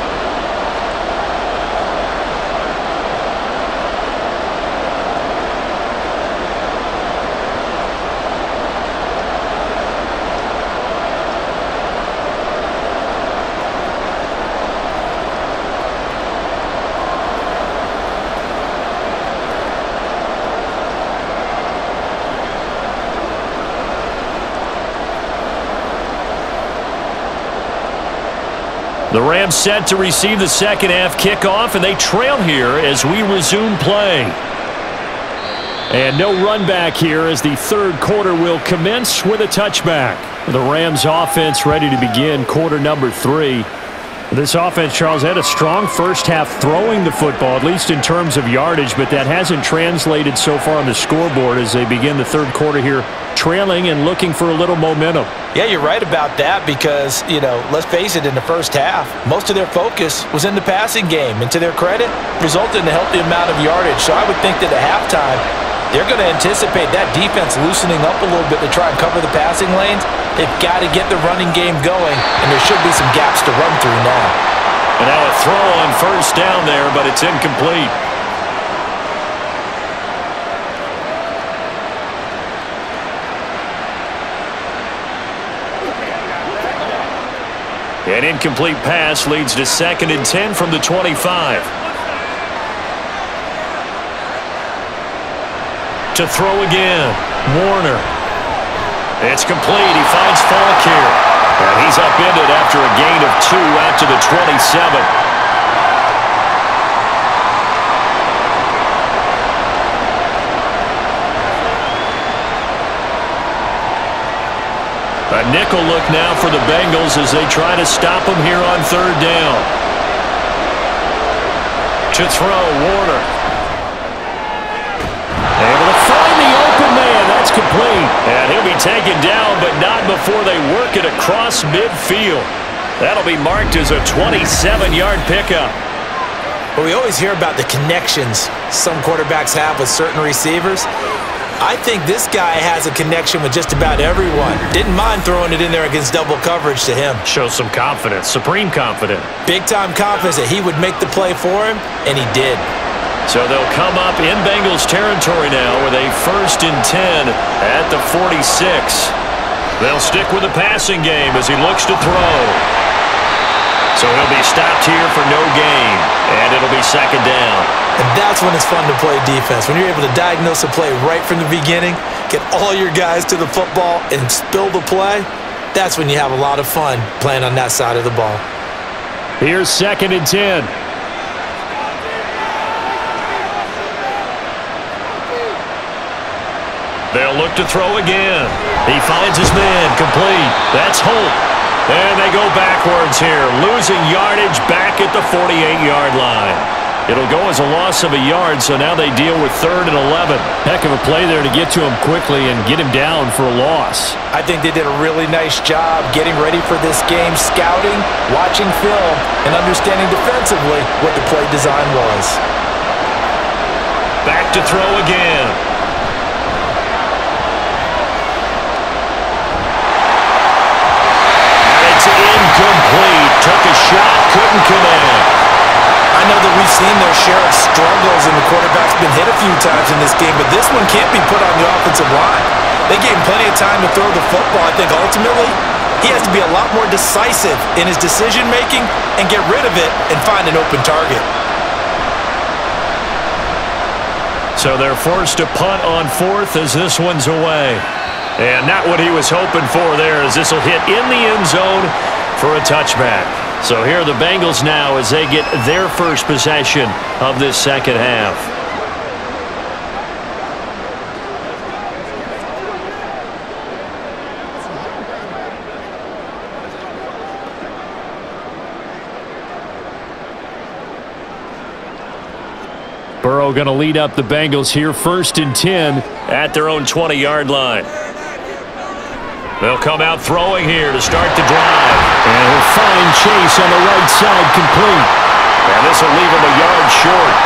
The Rams set to receive the second half kickoff, and they trail here as we resume play. And no run back here as the third quarter will commence with a touchback. The Rams offense ready to begin quarter number 3. This offense, Charles, had a strong first half throwing the football, at least in terms of yardage, but that hasn't translated so far on the scoreboard as they begin the third quarter here, trailing and looking for a little momentum. Yeah, you're right about that because, let's face it, in the first half, most of their focus was in the passing game. And to their credit, resulted in a healthy amount of yardage. So I would think that at halftime, they're going to anticipate that defense loosening up a little bit to try and cover the passing lanes. They've got to get the running game going, and there should be some gaps to run through now. And now a throw on first down there, but it's incomplete. An incomplete pass leads to 2nd and 10 from the 25. To throw again, Warner. It's complete. He finds Falk here. And he's upended after a gain of 2 out to the 27. A nickel look now for the Bengals as they try to stop him here on third down. To throw, Warner. Able to find the open man. That's complete. And he'll be taken down, but not before they work it across midfield. That'll be marked as a 27-yard pickup. But we always hear about the connections some quarterbacks have with certain receivers. I think this guy has a connection with just about everyone. Didn't mind throwing it in there against double coverage to him. Shows some confidence, supreme confidence. Big-time confidence that he would make the play for him, and he did. So they'll come up in Bengals territory now with a 1st and 10 at the 46. They'll stick with the passing game as he looks to throw. So he'll be stopped here for no gain, and it'll be 2nd down. And that's when it's fun to play defense. When you're able to diagnose a play right from the beginning, get all your guys to the football, and spill the play, that's when you have a lot of fun playing on that side of the ball. Here's 2nd and 10. They'll look to throw again. He finds his man, complete. That's Holt. And they go backwards here, losing yardage back at the 48-yard line. It'll go as a loss of a yard, so now they deal with 3rd and 11. Heck of a play there to get to him quickly and get him down for a loss. I think they did a really nice job getting ready for this game, scouting, watching film, and understanding defensively what the play design was. Back to throw again. Incomplete. Took a shot, couldn't connect. I know that we've seen their share of struggles, and the quarterback's been hit a few times in this game, but this one can't be put on the offensive line. They gave him plenty of time to throw the football. I think ultimately he has to be a lot more decisive in his decision-making and get rid of it and find an open target. So they're forced to punt on 4th as this one's away. And not what he was hoping for there, as this will hit in the end zone for a touchback. So here are the Bengals now as they get their first possession of this second half. Burrow going to lead up the Bengals here, 1st and 10 at their own 20-yard line. They'll come out throwing here to start the drive. And he'll find Chase on the right side, complete. And this will leave him a yard short.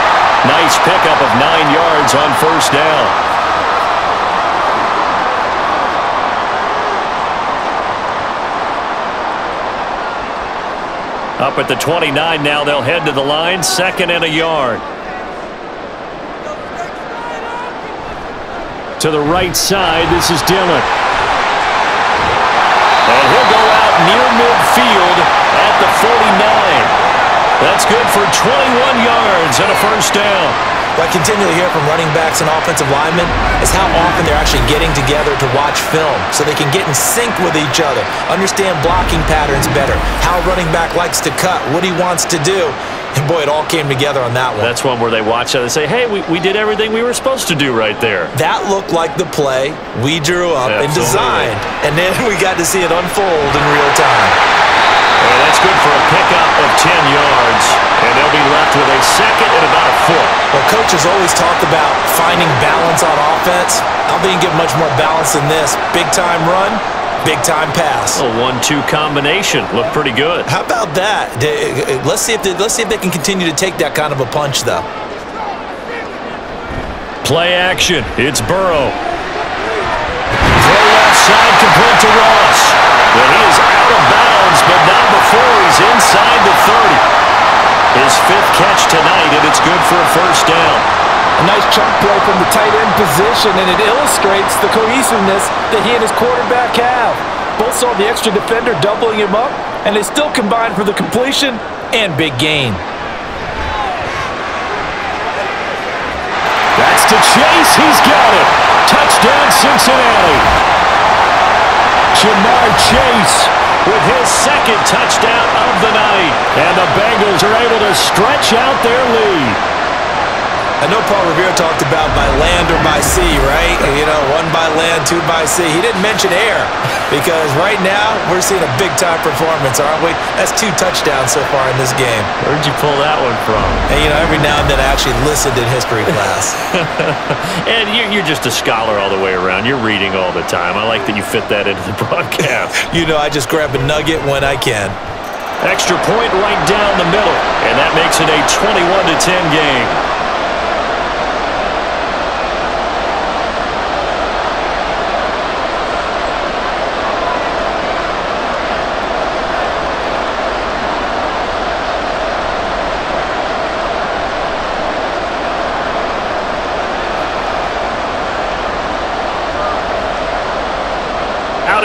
Nice pickup of 9 yards on 1st down. Up at the 29 now, they'll head to the line, 2nd and a yard. To the right side, this is Dillon. And he'll go out near midfield at the 49. That's good for 21 yards and a 1st down. What I continually hear from running backs and offensive linemen is how often they're actually getting together to watch film so they can get in sync with each other, understand blocking patterns better, how a running back likes to cut, what he wants to do. And boy, it all came together on that one. That's one where they watch it and say, hey, we did everything we were supposed to do right there. That looked like the play we drew up and designed, and then we got to see it unfold in real time. And that's good for a pickup of 10 yards, and they'll be left with a 2nd and about a foot. Well, coaches always talk about finding balance on offense. I don't think you get much more balance than this. Big-time run, big-time pass. A 1-2 combination. Looked pretty good. How about that? Let's see if they can continue to take that kind of a punch, though. Play action. It's Burrow. Throw left side, complete to Ross. Well, he is out of bounds, but not before he's inside the 30. His 5th catch tonight, and it's good for a 1st down. A nice chunk play from the tight end position, and it illustrates the cohesiveness that he and his quarterback have. Both saw the extra defender doubling him up, and they still combined for the completion and big gain. That's to Chase. He's got it. Touchdown, Cincinnati. Jamar Chase with his 2nd touchdown of the night. And the Bengals are able to stretch out their lead. I know Paul Revere talked about by land or by sea, right? You know, 1 by land, 2 by sea. He didn't mention air because right now we're seeing a big-time performance, aren't we? That's 2 touchdowns so far in this game. Where'd you pull that one from? And, you know, every now and then I actually listened in history class. And you're just a scholar all the way around. You're reading all the time. I like that you fit that into the broadcast. You know, I just grab a nugget when I can. Extra point right down the middle, and that makes it a 21-10 game.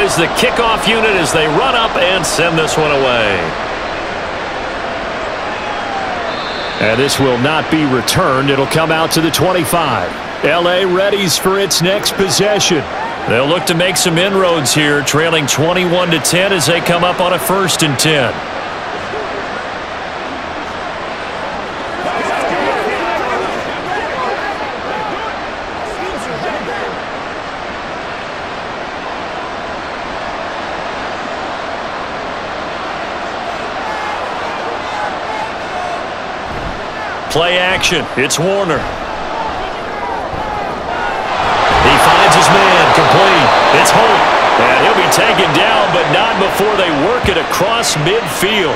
Is the kickoff unit as they run up and send this one away. And this will not be returned. It'll come out to the 25. LA readies for its next possession. They'll look to make some inroads here, trailing 21-10 as they come up on a 1st and 10. Play action. It's Warner. He finds his man. Complete. It's Holt. And he'll be taken down, but not before they work it across midfield.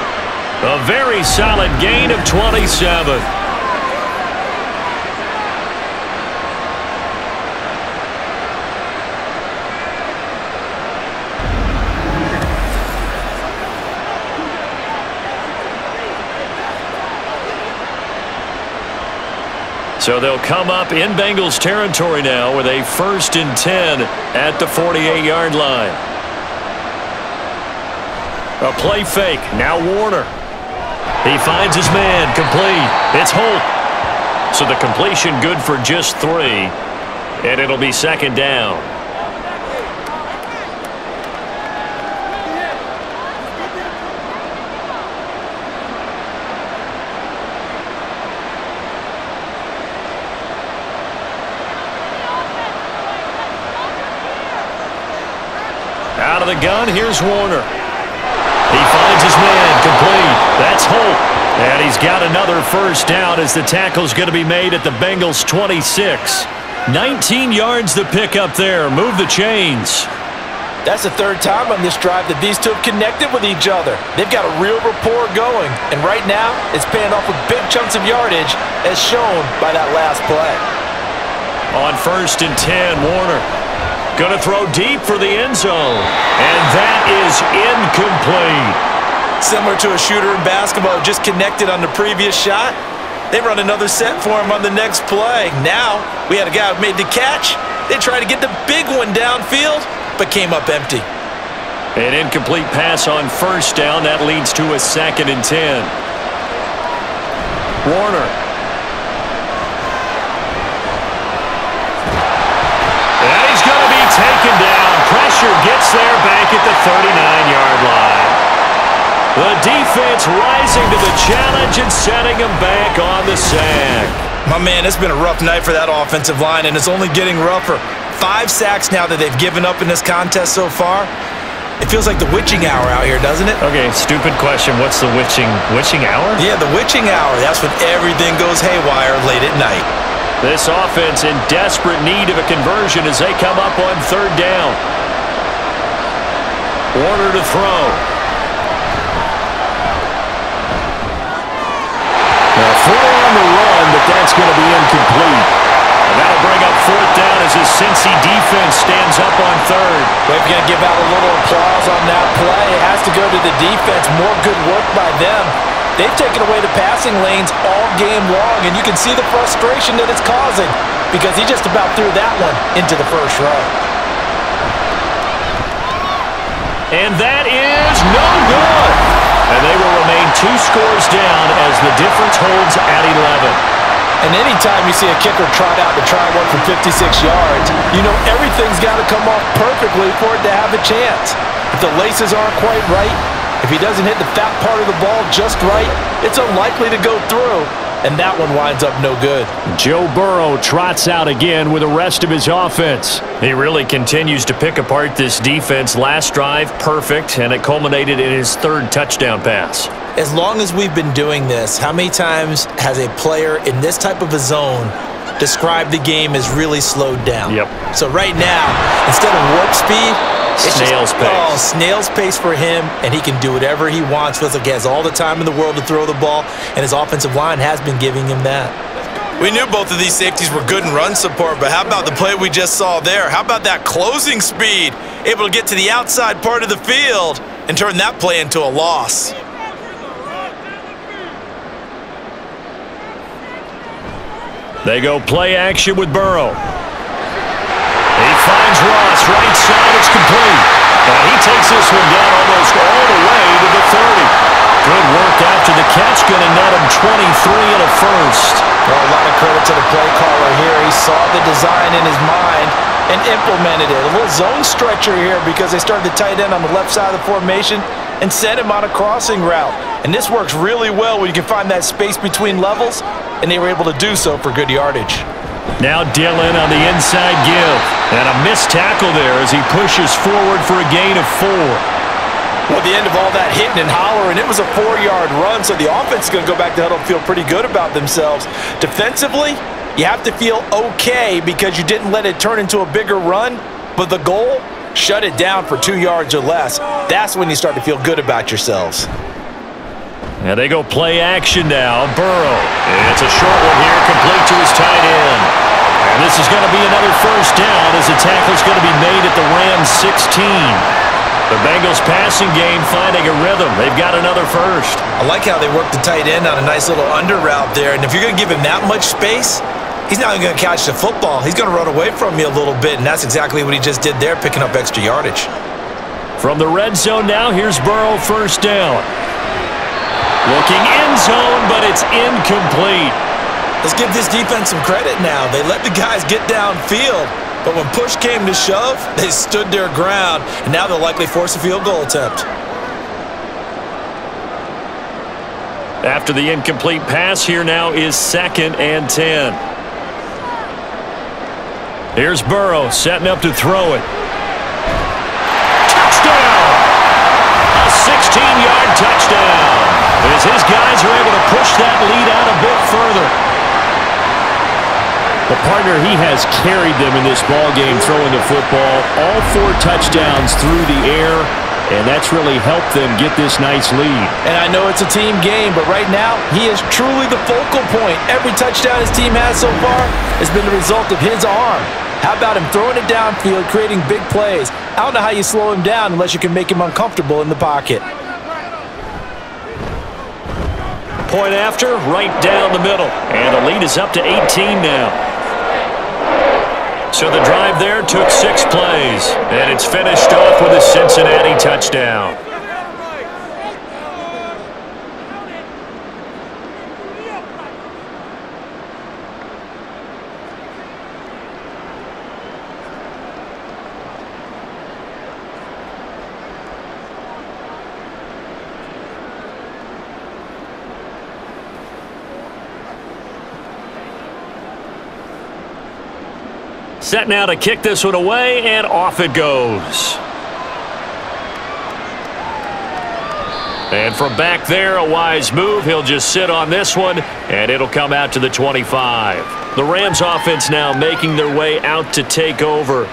A very solid gain of 27. So they'll come up in Bengals territory now with a 1st and 10 at the 48-yard line. A play fake. Now Warner. He finds his man. Complete. It's Holt. So the completion good for just 3. And it'll be 2nd down. Out of the gun, here's Warner. He finds his man, complete. That's Holt. And he's got another 1st down as the tackle's going to be made at the Bengals' 26. 19 yards to pick up there. Move the chains. That's the 3rd time on this drive that these two have connected with each other. They've got a real rapport going. And right now, it's paying off with big chunks of yardage, as shown by that last play. On 1st and 10, Warner. Going to throw deep for the end zone. And that is incomplete. Similar to a shooter in basketball, just connected on the previous shot. They run another set for him on the next play. Now, we had a guy who made the catch. They tried to get the big one downfield, but came up empty. An incomplete pass on 1st down. That leads to a 2nd and 10. Warner. And he's going to be taken down. Pressure gets there back at the 39-yard line. The defense rising to the challenge and setting him back on the sack. My man, it's been a rough night for that offensive line, and it's only getting rougher. 5 sacks now that they've given up in this contest so far. It feels like the witching hour out here, doesn't it? Okay, stupid question. What's the witching hour? Yeah, the witching hour. That's when everything goes haywire late at night. This offense in desperate need of a conversion as they come up on 3rd down. Warner to throw. Now, throw on the run, but that's going to be incomplete. And that'll bring up 4th down as his Cincy defense stands up on 3rd. Well, if you're going to give out a little applause on that play, it has to go to the defense. More good work by them. They've taken away the passing lanes all game long, and you can see the frustration that it's causing because he just about threw that one into the 1st row. And that is no good. And they will remain 2 scores down as the difference holds at 11. And anytime you see a kicker trot out to try one from 56 yards, you know everything's got to come off perfectly for it to have a chance. If the laces aren't quite right, if he doesn't hit the fat part of the ball just right, it's unlikely to go through, and that one winds up no good. Joe Burrow trots out again with the rest of his offense. He really continues to pick apart this defense. Last drive, perfect, and it culminated in his 3rd touchdown pass. As long as we've been doing this, how many times has a player in this type of a zone described the game as really slowed down? Yep. So right now, instead of warp speed, it's snail's just, pace. Oh, snail's pace for him, and he can do whatever he wants. Feels like he has all the time in the world to throw the ball, and his offensive line has been giving him that. We knew both of these safeties were good in run support, but how about the play we just saw there? How about that closing speed? Able to get to the outside part of the field and turn that play into a loss. They go play action with Burrow. He finds Ross, right side, it's complete. And he takes this one down almost all the way to the 30. Good work after the catch, going to net him 23 and a 1st. Well, a lot of credit to the play caller here. He saw the design in his mind and implemented it. A little zone stretcher here because they started the tight end on the left side of the formation and sent him on a crossing route. And this works really well when you can find that space between levels, and they were able to do so for good yardage. Now Dillon on the inside give. And a missed tackle there as he pushes forward for a gain of 4. Well, at the end of all that hitting and hollering, it was a 4-yard run, so the offense is going to go back to huddle and feel pretty good about themselves. Defensively, you have to feel okay because you didn't let it turn into a bigger run, but the goal, shut it down for 2 yards or less. That's when you start to feel good about yourselves. And they go play action now. Burrow. It's a short one here, complete to his tight end. And this is going to be another 1st down as the tackle's going to be made at the Rams 16. The Bengals passing game finding a rhythm. They've got another 1st. I like how they work the tight end on a nice little under route there. And if you're going to give him that much space, he's not even going to catch the football. He's going to run away from you a little bit, and that's exactly what he just did there, picking up extra yardage. From the red zone now, here's Burrow, first down. Looking end zone, but it's incomplete. Let's give this defense some credit now. They let the guys get downfield, but when push came to shove, they stood their ground, and now they'll likely force a field goal attempt. After the incomplete pass, here now is 2nd and 10. Here's Burrow setting up to throw it. Touchdown! A 16-yard touchdown as his guys are able to push that lead out a bit further. The partner, he has carried them in this ballgame throwing the football. All 4 touchdowns through the air. And that's really helped them get this nice lead. And I know it's a team game, but right now, he is truly the focal point. Every touchdown his team has so far has been the result of his arm. How about him throwing it downfield, creating big plays? I don't know how you slow him down unless you can make him uncomfortable in the pocket. Point after, right down the middle. And the lead is up to 18 now. So the drive there took 6 plays, and it's finished off with a Cincinnati touchdown. Set now to kick this one away, and off it goes. And from back there, a wise move. He'll just sit on this one, and it'll come out to the 25. The Rams offense now making their way out to take over.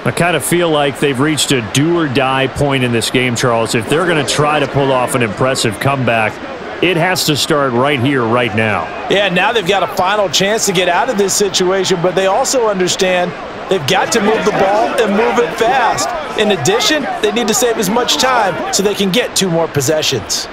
I kind of feel like they've reached a do-or-die point in this game, Charles. If they're going to try to pull off an impressive comeback, it has to start right here, right now. Yeah, now they've got a final chance to get out of this situation, but they also understand they've got to move the ball and move it fast. In addition, they need to save as much time so they can get 2 more possessions.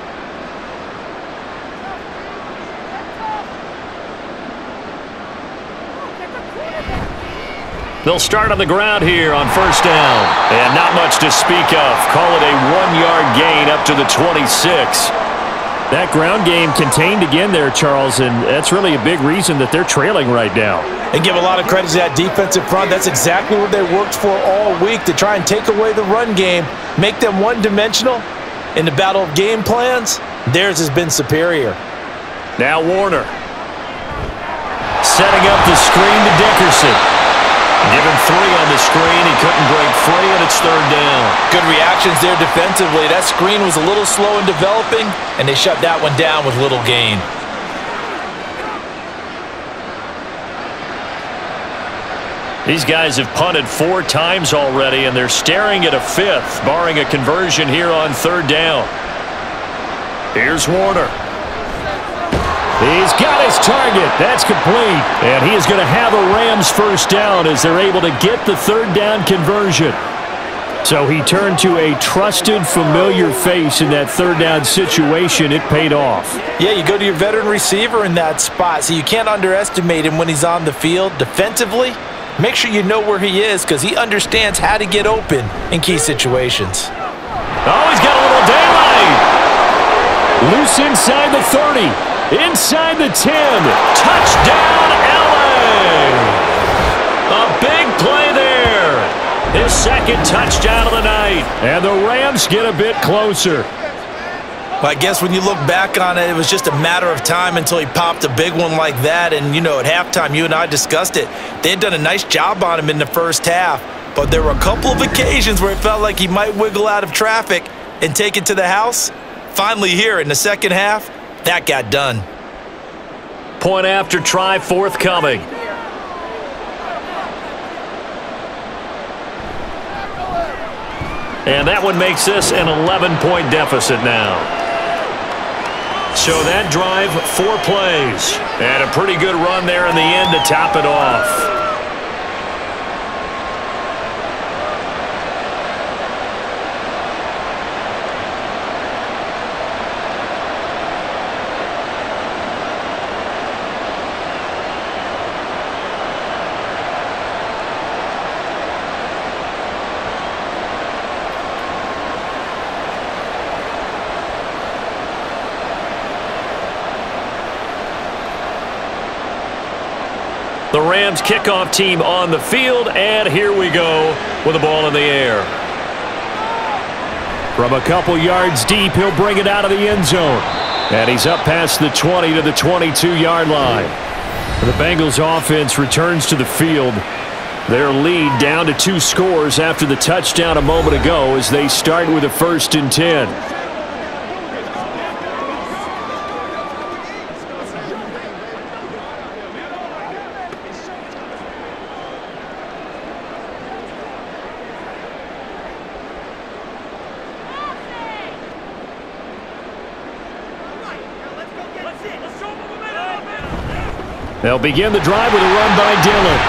They'll start on the ground here on first down. And not much to speak of. Call it a 1-yard gain up to the 26. That ground game contained again there, Charles, and that's really a big reason that they're trailing right now. And give a lot of credit to that defensive front. That's exactly what they worked for all week, to try and take away the run game, make them one-dimensional. In the battle of game plans, theirs has been superior. Now Warner. Setting up the screen to Dickerson. Given 3 on the screen, he couldn't break free, and it's 3rd down. Good reactions there defensively. That screen was a little slow in developing, and they shut that one down with little gain. These guys have punted 4 times already, and they're staring at a 5th, barring a conversion here on 3rd down. Here's Warner. He's got his target. That's complete. And he is going to have a Rams first down as they're able to get the 3rd down conversion. So he turned to a trusted, familiar face in that 3rd down situation. It paid off. Yeah, you go to your veteran receiver in that spot, so you can't underestimate him when he's on the field. Defensively, make sure you know where he is because he understands how to get open in key situations. Oh, he's got a little daylight. Loose inside the 30. Inside the 10. Touchdown, LA! A big play there. His 2nd touchdown of the night. And the Rams get a bit closer. Well, I guess when you look back on it, it was just a matter of time until he popped a big one like that. And, you know, at halftime, you and I discussed it. They had done a nice job on him in the first half. But there were a couple of occasions where it felt like he might wiggle out of traffic and take it to the house. Finally here in the second half, that got done. Point after try forthcoming. And that one makes this an 11-point deficit now. So that drive, 4 plays. And a pretty good run there in the end to top it off. The Rams kickoff team on the field, and here we go with the ball in the air. From a couple yards deep, he'll bring it out of the end zone. And he's up past the 20 to the 22-yard line. The Bengals offense returns to the field. Their lead down to 2 scores after the touchdown a moment ago as they start with a 1st and 10. They'll begin the drive with a run by Dillon.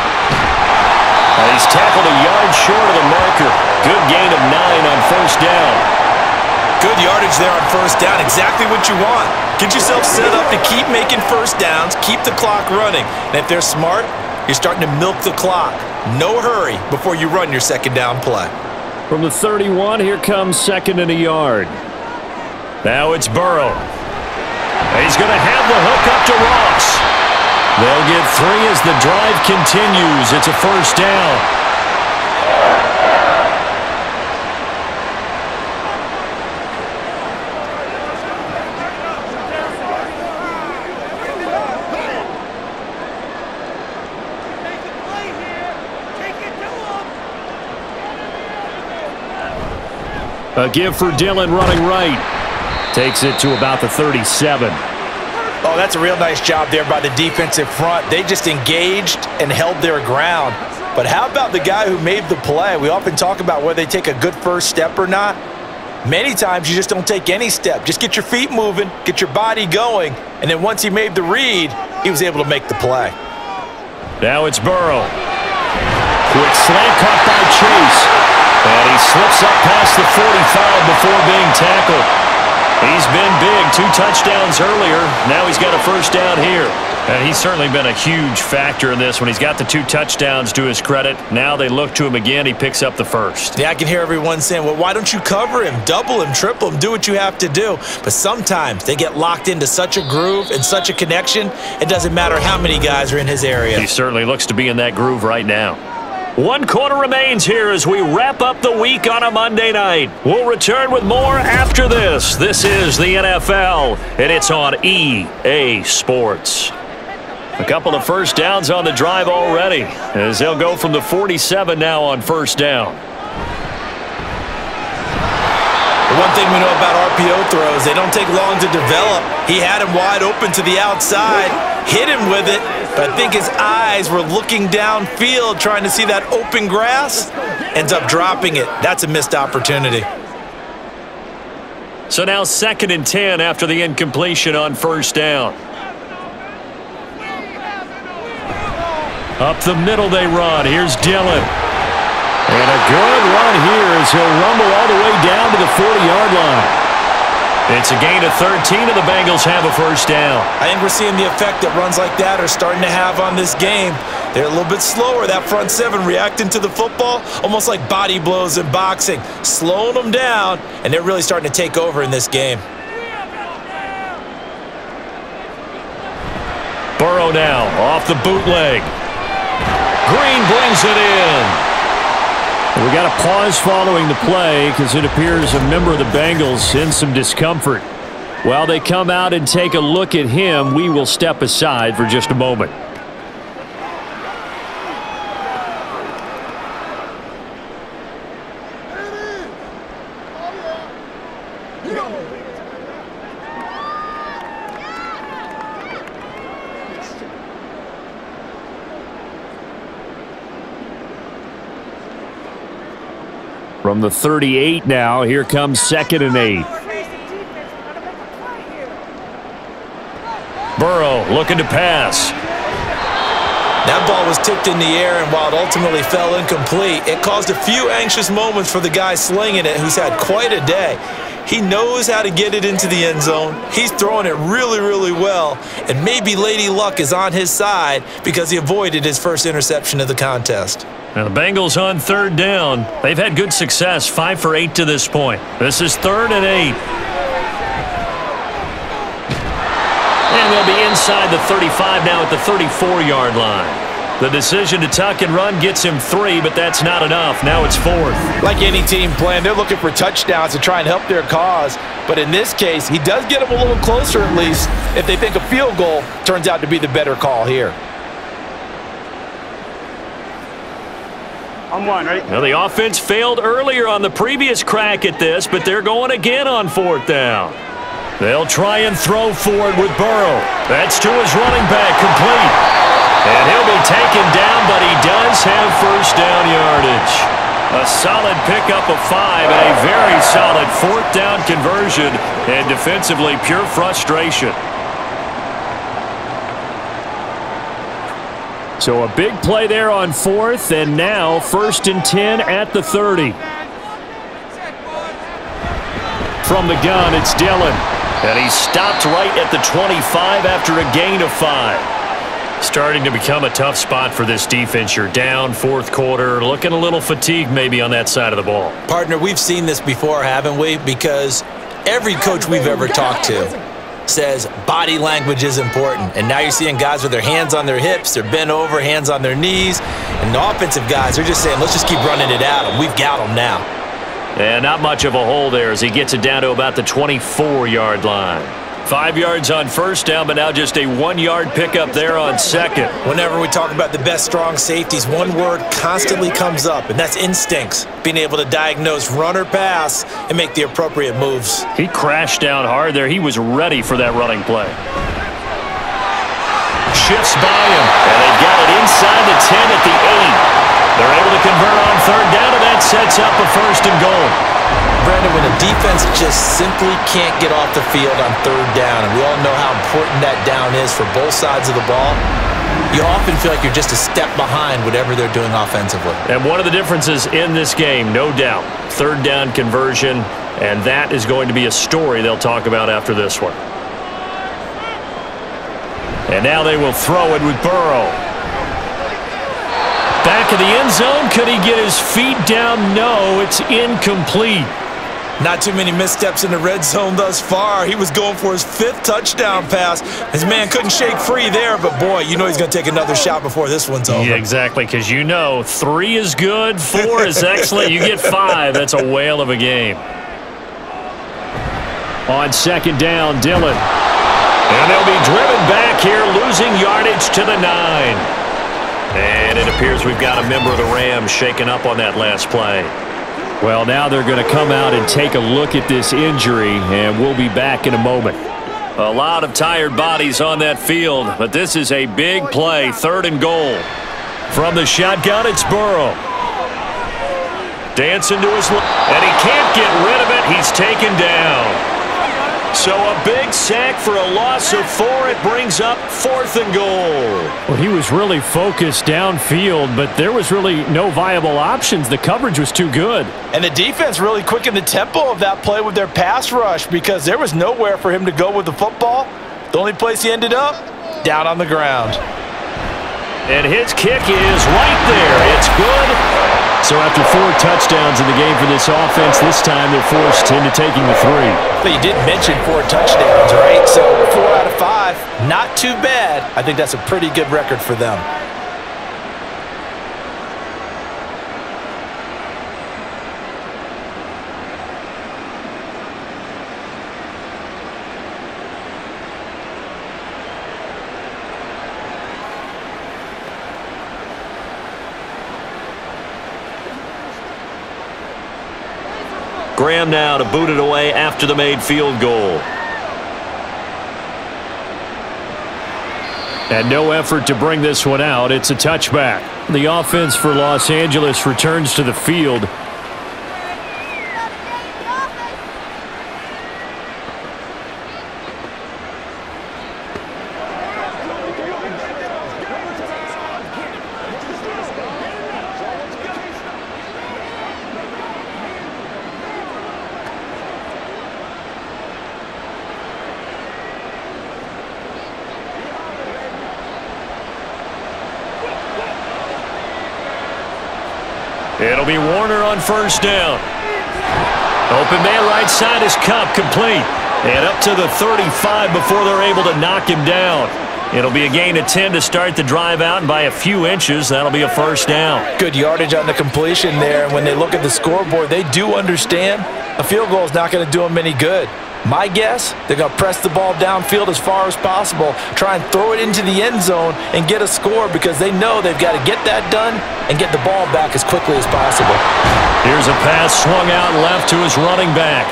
And he's tackled a yard short of the marker. Good gain of 9 on 1st down. Good yardage there on 1st down. Exactly what you want. Get yourself set up to keep making 1st downs, keep the clock running. And if they're smart, you're starting to milk the clock. No hurry before you run your 2nd down play. From the 31, here comes 2nd and a yard. Now it's Burrow. He's going to have the hook up to Ross. They'll get 3 as the drive continues. It's a 1st down. A give for Dillon running right. Takes it to about the 37. Oh, that's a real nice job there by the defensive front. They just engaged and held their ground. But how about the guy who made the play? We often talk about whether they take a good first step or not. Many times you just don't take any step. Just get your feet moving, get your body going, and then once he made the read, he was able to make the play. Now it's Burrow. Quick slant caught by Chase. And he slips up past the 45 before being tackled. He's been big, 2 touchdowns earlier. Now he's got a 1st down here. And he's certainly been a huge factor in this when he's got the 2 touchdowns to his credit. Now they look to him again. He picks up the 1st. Yeah, I can hear everyone saying, well, why don't you cover him, double him, triple him, do what you have to do. But sometimes they get locked into such a groove and such a connection, it doesn't matter how many guys are in his area. He certainly looks to be in that groove right now. 1 quarter remains here as we wrap up the week on a Monday night. We'll return with more after this. This is the NFL, and it's on EA Sports. A couple of 1st downs on the drive already, as they'll go from the 47 now on 1st down. The one thing we know about RPO throws, they don't take long to develop. He had him wide open to the outside, hit him with it, but I think his eyes were looking downfield trying to see that open grass, ends up dropping it. That's a missed opportunity. So now 2nd and 10 after the incompletion on 1st down. Up the middle they run. Here's Dillon. And a good run here as he'll rumble all the way down to the 40-yard line. It's a gain of 13, and the Bengals have a 1st down. I think we're seeing the effect that runs like that are starting to have on this game. They're a little bit slower, that front 7, reacting to the football, almost like body blows in boxing, slowing them down, and they're really starting to take over in this game. Burrow now off the bootleg. Green brings it in. We got a pause following the play because it appears a member of the Bengals in some discomfort. While they come out and take a look at him, we will step aside for just a moment. From the 38 now, here comes 2nd and 8. Burrow looking to pass. That ball was tipped in the air, and while it ultimately fell incomplete, it caused a few anxious moments for the guy slinging it, who's had quite a day. He knows how to get it into the end zone. He's throwing it really, really well, and maybe Lady Luck is on his side because he avoided his first interception of the contest. Now the Bengals on 3rd down. They've had good success, 5 for 8 to this point. This is 3rd and 8. And they'll be inside the 35 now at the 34-yard line. The decision to tuck and run gets him 3, but that's not enough. Now it's 4th. Like any team plan, they're looking for touchdowns to try and help their cause. But in this case, he does get them a little closer at least if they think a field goal turns out to be the better call here. I'm one, right? Now, the offense failed earlier on the previous crack at this, but they're going again on 4th down. They'll try and throw forward with Burrow. That's to his running back, complete. And he'll be taken down, but he does have first down yardage. A solid pickup of 5 and a very solid 4th down conversion, and defensively pure frustration. So a big play there on 4th, and now 1st and 10 at the 30. From the gun, it's Dillon. And he's stopped right at the 25 after a gain of 5. Starting to become a tough spot for this defense. You're down 4th quarter, looking a little fatigued maybe on that side of the ball. Partner, we've seen this before, haven't we? Because every coach we've ever talked to says body language is important. And now you're seeing guys with their hands on their hips, they're bent over, hands on their knees. And the offensive guys are just saying, let's just keep running it at them. We've got them now. And not much of a hole there as he gets it down to about the 24-yard line. 5 yards on 1st down, but now just a 1-yard pickup there on 2nd. Whenever we talk about the best strong safeties, one word constantly comes up, and that's instincts. Being able to diagnose run or pass and make the appropriate moves. He crashed down hard there. He was ready for that running play. Shifts by him, and they've got it inside the 10 at the 8. They're able to convert on 3rd down, and that sets up a 1st and goal. Brandon, when a defense just simply can't get off the field on 3rd down, and we all know how important that down is for both sides of the ball, you often feel like you're just a step behind whatever they're doing offensively. And one of the differences in this game, no doubt, 3rd down conversion, and that is going to be a story they'll talk about after this one. And now they will throw it with Burrow. Back of the end zone. Could he get his feet down? No, it's incomplete. Not too many missteps in the red zone thus far. He was going for his 5th touchdown pass. His man couldn't shake free there, but boy, you know he's going to take another shot before this one's over. Yeah, exactly, because you know 3 is good, 4 is excellent. You get 5. That's a whale of a game. On 2nd down, Dillon. And they'll be driven back here, losing yardage to the 9. And it appears we've got a member of the Rams shaken up on that last play. Well, now they're going to come out and take a look at this injury, and we'll be back in a moment. A lot of tired bodies on that field, but this is a big play, 3rd and goal. From the shotgun, it's Burrow. Dancing to his left, and he can't get rid of it. He's taken down. So a big sack for a loss of 4. It brings up 4th and goal. Well, he was really focused downfield, but there was really no viable options. The coverage was too good. And the defense really quickened the tempo of that play with their pass rush because there was nowhere for him to go with the football. The only place he ended up, down on the ground. And his kick is right there. It's good. So after 4 touchdowns in the game for this offense, this time they're forced into taking the 3. But you did mention 4 touchdowns, right? So 4 out of 5, not too bad. I think that's a pretty good record for them. Graham now to boot it away after the made field goal. And no effort to bring this one out. It's a touchback. The offense for Los Angeles returns to the field. It'll be Warner on 1st down. Open man right side is Cup, complete. And up to the 35 before they're able to knock him down. It'll be a gain of 10 to start the drive out, and by a few inches, that'll be a first down. Good yardage on the completion there, and when they look at the scoreboard, they do understand a field goal is not going to do them any good. My guess, they're going to press the ball downfield as far as possible, try and throw it into the end zone and get a score because they know they've got to get that done and get the ball back as quickly as possible. Here's a pass swung out left to his running back.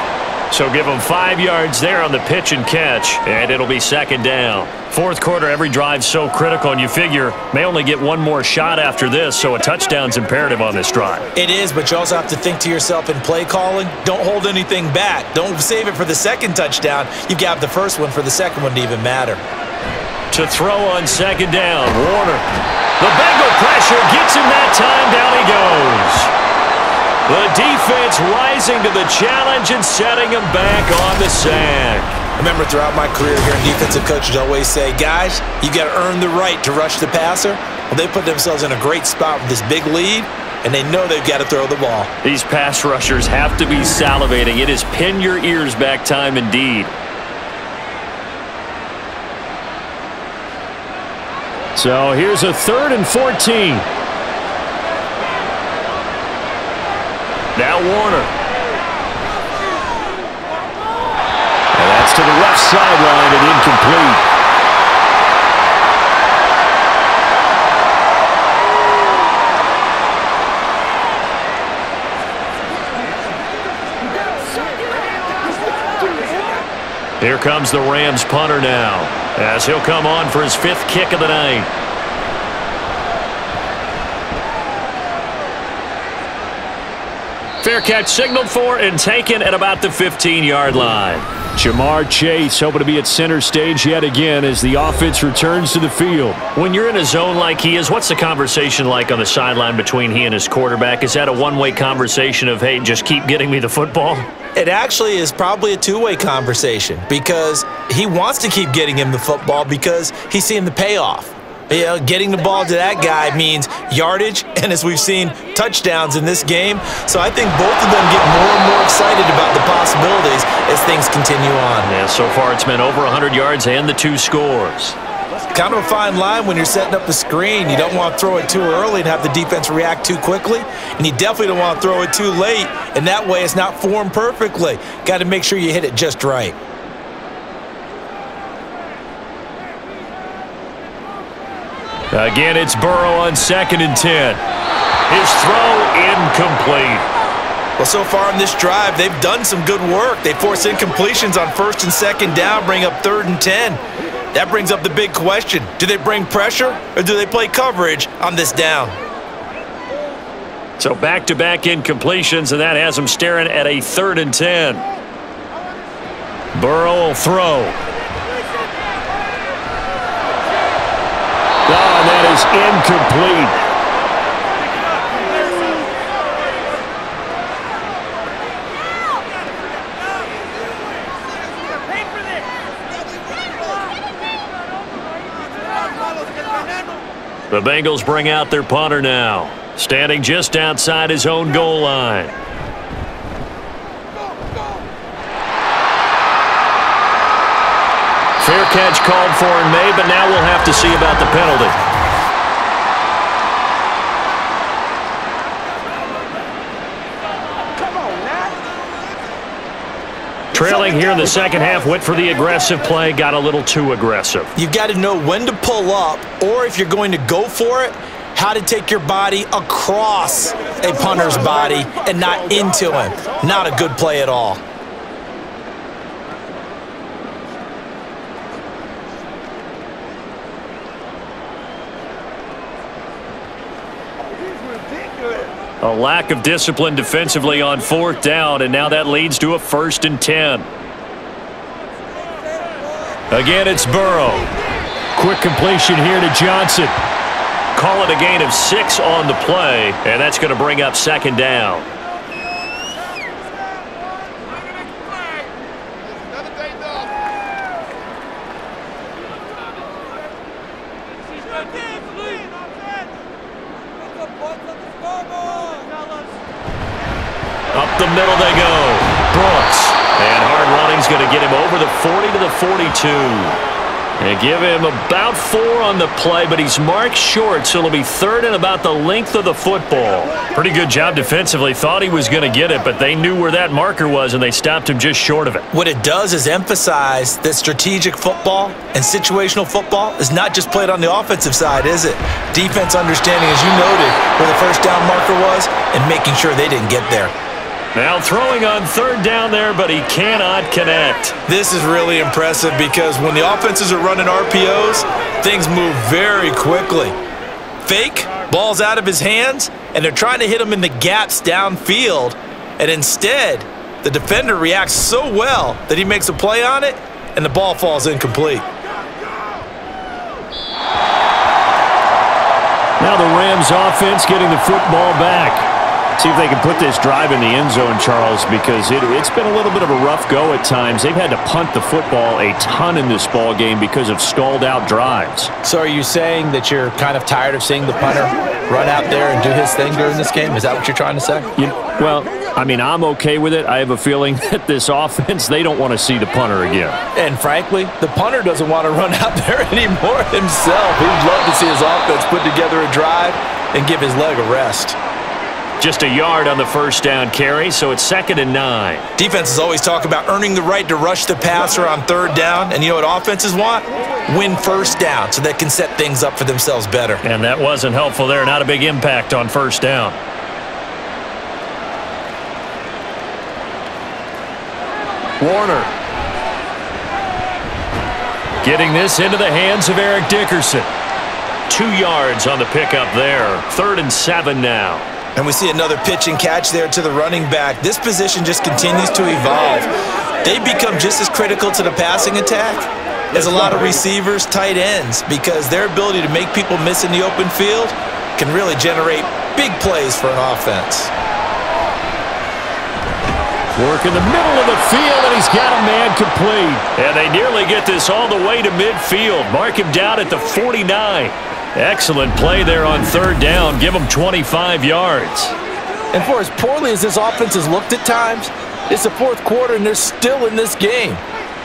So give him 5 yards there on the pitch and catch, and it'll be second down. Fourth quarter, every drive's so critical, and you figure may only get one more shot after this, so a touchdown's imperative on this drive. It is, but you also have to think to yourself in play calling, don't hold anything back. Don't save it for the second touchdown. You've got the first one for the second one to even matter. To throw on second down, Warner. The Bengal pressure gets him that time. Down he goes. The defense rising to the challenge and setting him back on the sack. I remember throughout my career hearing defensive coaches always say, guys, you got to earn the right to rush the passer. Well, they put themselves in a great spot with this big lead, and they know they've got to throw the ball. These pass rushers have to be salivating. It is pin your ears back time indeed. So here's a 3rd and 14. Now Warner. And that's to the left sideline and incomplete. Here comes the Rams punter now, as he'll come on for his 5th kick of the night. Fair catch signaled for and taken at about the 15-yard line. Jamar Chase hoping to be at center stage yet again as the offense returns to the field. When you're in a zone like he is, what's the conversation like on the sideline between he and his quarterback? Is that a one-way conversation of, hey, just keep getting me the football? It actually is probably a two-way conversation because he wants to keep getting him the football because he's seeing the payoff. You know, getting the ball to that guy means yardage, and as we've seen, touchdowns in this game. So I think both of them get more and more excited about the possibilities as things continue on. Yeah, so far it's been over 100 yards and the 2 scores. Kind of a fine line when you're setting up the screen. You don't want to throw it too early and have the defense react too quickly, and you definitely don't want to throw it too late, and that way it's not formed perfectly. Got to make sure you hit it just right. Again, it's Burrow on 2nd and 10. His throw incomplete. Well, so far in this drive, they've done some good work. They force incompletions on 1st and 2nd down, bring up 3rd and 10. That brings up the big question. Do they bring pressure or do they play coverage on this down? So back-to-back incompletions, and that has them staring at a 3rd and 10. Burrow will throw. Oh, and that is incomplete. The Bengals bring out their punter now, standing just outside his own goal line. Fair catch called for and made, but now we'll have to see about the penalty. Trailing here in the second half, went for the aggressive play, got a little too aggressive. You've got to know when to pull up, or if you're going to go for it, how to take your body across a punter's body and not into him. Not a good play at all. A lack of discipline defensively on 4th down, and now that leads to a 1st and 10. Again, it's Burrow. Quick completion here to Johnson. Call it a gain of 6 on the play, and that's going to bring up 2nd down. Up the middle they go. Brooks. And hard running's going to get him over the 40 to the 42. They give him about 4 on the play, but he's marked short, so it'll be 3rd and about the length of the football. Pretty good job defensively. Thought he was going to get it, but they knew where that marker was, and they stopped him just short of it. What it does is emphasize that strategic football and situational football is not just played on the offensive side, is it? Defense understanding, as you noted, where the first down marker was and making sure they didn't get there. Now throwing on 3rd down there, but he cannot connect. This is really impressive because when the offenses are running RPOs, things move very quickly. Fake, ball's out of his hands, and they're trying to hit him in the gaps downfield. And instead, the defender reacts so well that he makes a play on it, and the ball falls incomplete. Now the Rams offense getting the football back. See if they can put this drive in the end zone, Charles, because it's been a little bit of a rough go at times. They've had to punt the football a ton in this ball game because of stalled out drives. So are you saying that you're kind of tired of seeing the punter run out there and do his thing during this game? Is that what you're trying to say? Well, I mean, I'm okay with it. I have a feeling that this offense, they don't want to see the punter again. And frankly, the punter doesn't want to run out there anymore himself. He'd love to see his offense put together a drive and give his leg a rest. Just a yard on the first down carry, so it's 2nd and 9. Defenses always talk about earning the right to rush the passer on 3rd down, and you know what offenses want? Win first down so they can set things up for themselves better. And that wasn't helpful there. Not a big impact on first down. Warner. Getting this into the hands of Eric Dickerson. 2 yards on the pickup there. 3rd and 7 now. And we see another pitch and catch there to the running back. This position just continues to evolve. They become just as critical to the passing attack as a lot of receivers, tight ends, because their ability to make people miss in the open field can really generate big plays for an offense. Work in the middle of the field, and he's got a man complete. And they nearly get this all the way to midfield. Mark him down at the 49. Excellent play there on 3rd down. Give him 25 yards. And for as poorly as this offense has looked at times, it's the 4th quarter, and they're still in this game.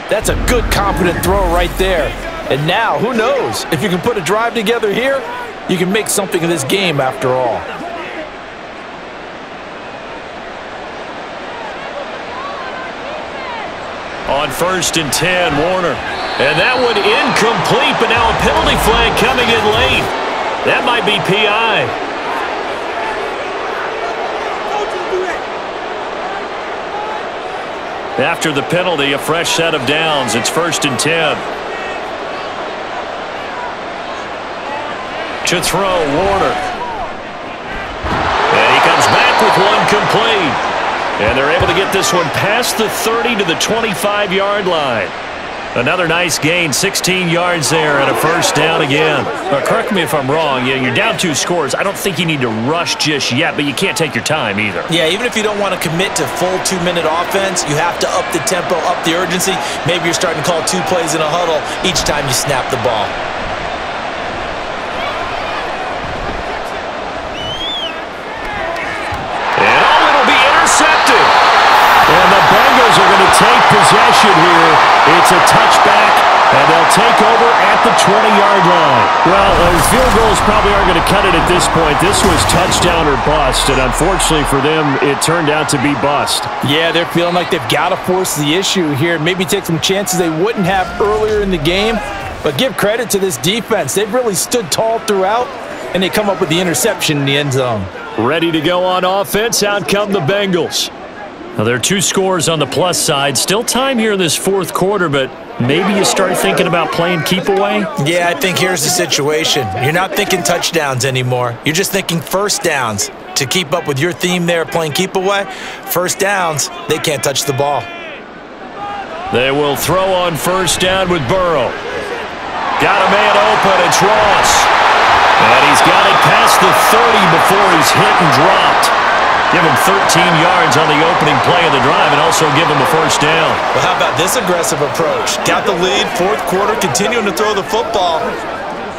That's a good, confident throw right there. And now, who knows? If you can put a drive together here, you can make something of this game after all. On 1st and 10, Warner. And that one incomplete, but now a penalty flag coming in late. That might be PI. After the penalty, a fresh set of downs. It's 1st and 10. To throw, Warner. And he comes back with one complete. And they're able to get this one past the 30 to the 25-yard line. Another nice gain, 16 yards there, and a first down again. Correct me if I'm wrong. You're down 2 scores. I don't think you need to rush just yet, but you can't take your time either. Yeah, even if you don't want to commit to full 2-minute offense, you have to up the tempo, up the urgency. Maybe you're starting to call 2 plays in a huddle each time you snap the ball. And the Bengals are going to take possession here. It's a touchback, and they'll take over at the 20-yard line. Well, field goals probably aren't going to cut it at this point. This was touchdown or bust, and unfortunately for them, it turned out to be bust. Yeah, they're feeling like they've got to force the issue here. Maybe take some chances they wouldn't have earlier in the game. But give credit to this defense. They've really stood tall throughout, and they come up with the interception in the end zone. Ready to go on offense. Out come the Bengals. Now, there are 2 scores on the plus side. Still time here in this 4th quarter, but maybe you start thinking about playing keep away? Yeah, I think here's the situation. You're not thinking touchdowns anymore. You're just thinking first downs. To keep up with your theme there, playing keep away, first downs, they can't touch the ball. They will throw on first down with Burrow. Got a man open. It's Ross. And he's got it past the 30 before he's hit and dropped. Give him 13 yards on the opening play of the drive and also give him a first down. Well, how about this aggressive approach? Got the lead, 4th quarter, continuing to throw the football.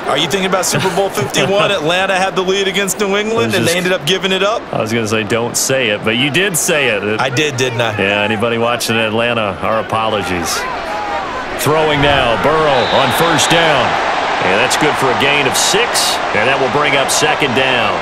Are you thinking about Super Bowl 51? Atlanta had the lead against New England, and they ended up giving it up? I was going to say don't say it, but you did say it. I did, didn't I? Yeah, anybody watching Atlanta, our apologies. throwing now. Burrow on first down. And that's good for a gain of 6, and that will bring up second down.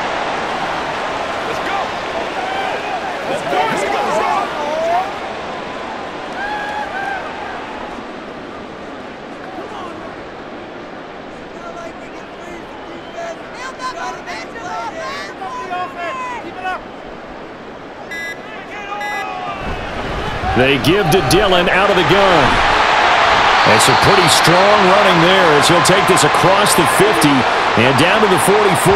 They give to Dillon out of the gun. And some pretty strong running there as he'll take this across the 50 and down to the 44.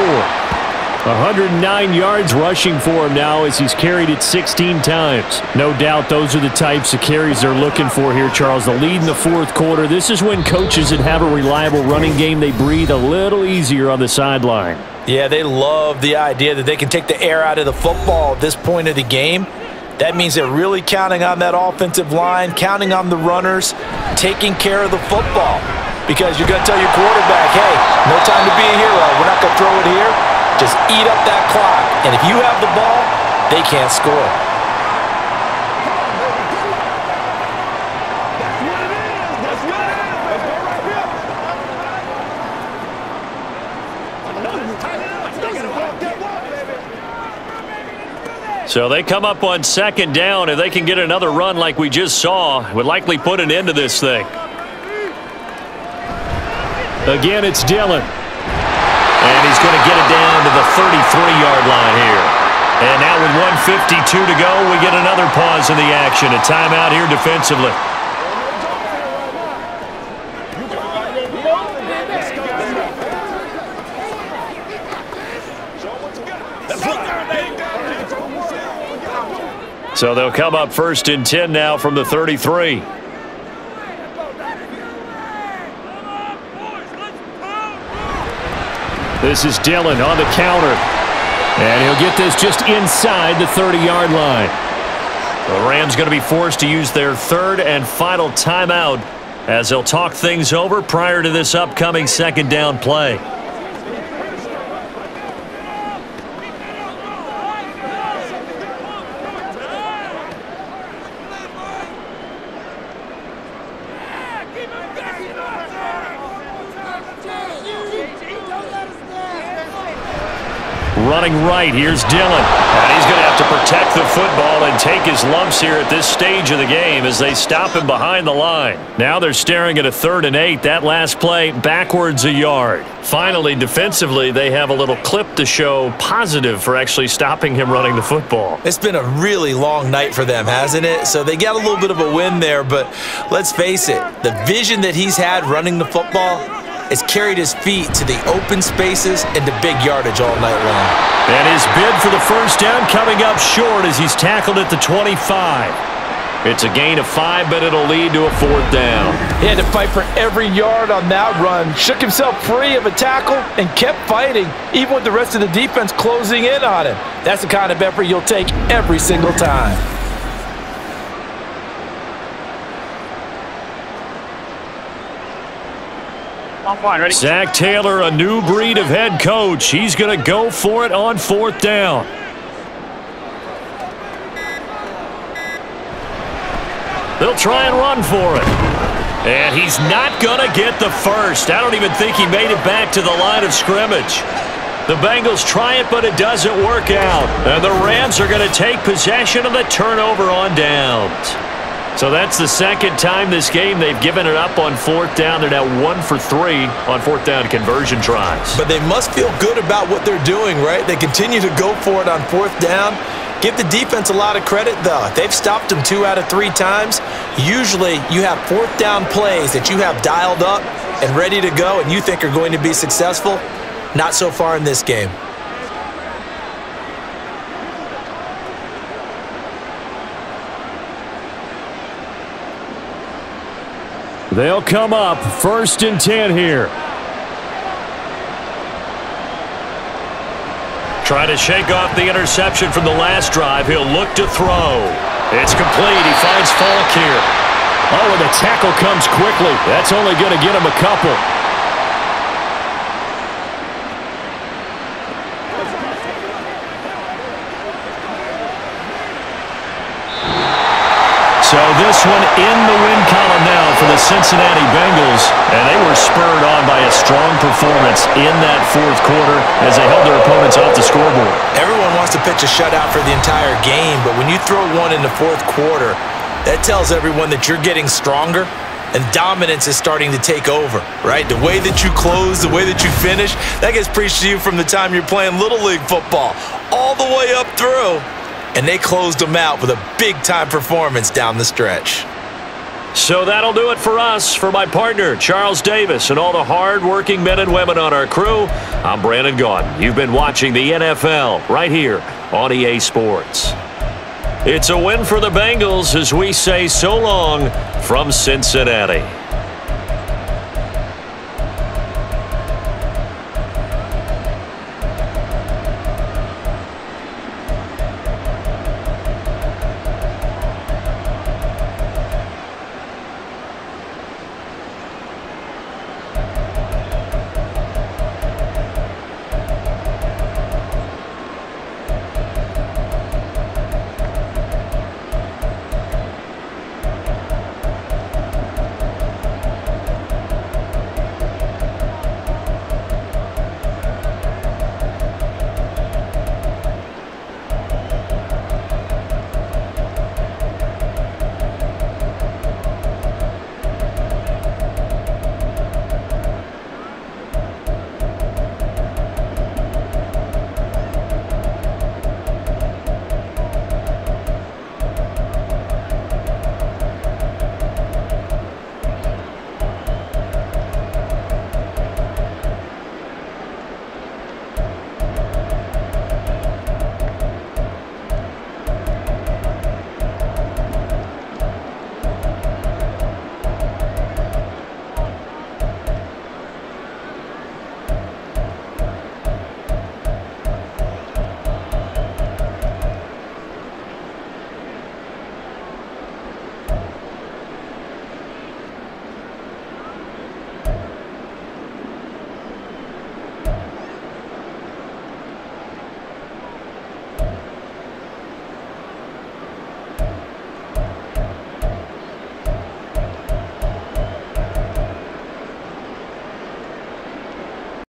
109 yards rushing for him now as he's carried it 16 times. No doubt those are the types of carries they're looking for here, Charles. The lead in the fourth quarter. This is when coaches that have a reliable running game, they breathe a little easier on the sideline. Yeah, they love the idea that they can take the air out of the football at this point of the game. That means they're really counting on that offensive line, counting on the runners, taking care of the football. Because you're going to tell your quarterback, hey, no time to be a hero. We're not going to throw it here. Just eat up that clock. And if you have the ball, they can't score. So they come up on second down. If they can get another run like we just saw, would likely put an end to this thing. Again, it's Dillon. And he's going to get it down to the 33-yard line here. And now with 1:52 to go, we get another pause in the action. A timeout here defensively. So they'll come up 1st and 10 now from the 33. This is Dillon on the counter. And he'll get this just inside the 30-yard line. The Rams going to be forced to use their 3rd and final timeout as they'll talk things over prior to this upcoming second down play. Running right, here's Dillon. And he's going to have to protect the football and take his lumps here at this stage of the game as they stop him behind the line. Now they're staring at a 3rd and 8. That last play, backwards a yard. Finally, defensively, they have a little clip to show positive for actually stopping him running the football. It's been a really long night for them, hasn't it? So they got a little bit of a win there, but let's face it, the vision that he's had running the football has carried his feet to the open spaces and to big yardage all night long. And his bid for the first down coming up short as he's tackled at the 25. It's a gain of 5, but it'll lead to a 4th down. He had to fight for every yard on that run, shook himself free of a tackle, and kept fighting, even with the rest of the defense closing in on him. That's the kind of effort you'll take every single time. Zach Taylor, a new breed of head coach. He's going to go for it on 4th down. They'll try and run for it. And he's not going to get the first. I don't even think he made it back to the line of scrimmage. The Bengals try it, but it doesn't work out. And the Rams are going to take possession of the turnover on downs. So that's the second time this game they've given it up on 4th down. They're now 1 for 3 on 4th down conversion tries. But they must feel good about what they're doing, right? They continue to go for it on 4th down. Give the defense a lot of credit, though. They've stopped them 2 out of 3 times. Usually you have 4th down plays that you have dialed up and ready to go and you think are going to be successful. Not so far in this game. They'll come up 1st and 10 here. Trying to shake off the interception from the last drive. He'll look to throw. It's complete. He finds Falk here. Oh, and the tackle comes quickly. That's only going to get him a couple. So So this one in the win column now for the Cincinnati Bengals, and they were spurred on by a strong performance in that fourth quarter as they held their opponents off the scoreboard. Everyone wants to pitch a shutout for the entire game, but when you throw one in the fourth quarter, that tells everyone that you're getting stronger and dominance is starting to take over, right? The way that you close, the way that you finish, that gets preached to you from the time you're playing Little League football all the way up through. And they closed them out with a big-time performance down the stretch. So that'll do it for us. For my partner, Charles Davis, and all the hard-working men and women on our crew, I'm Brandon Gaudin. You've been watching the NFL right here on EA Sports. It's a win for the Bengals as we say so long from Cincinnati.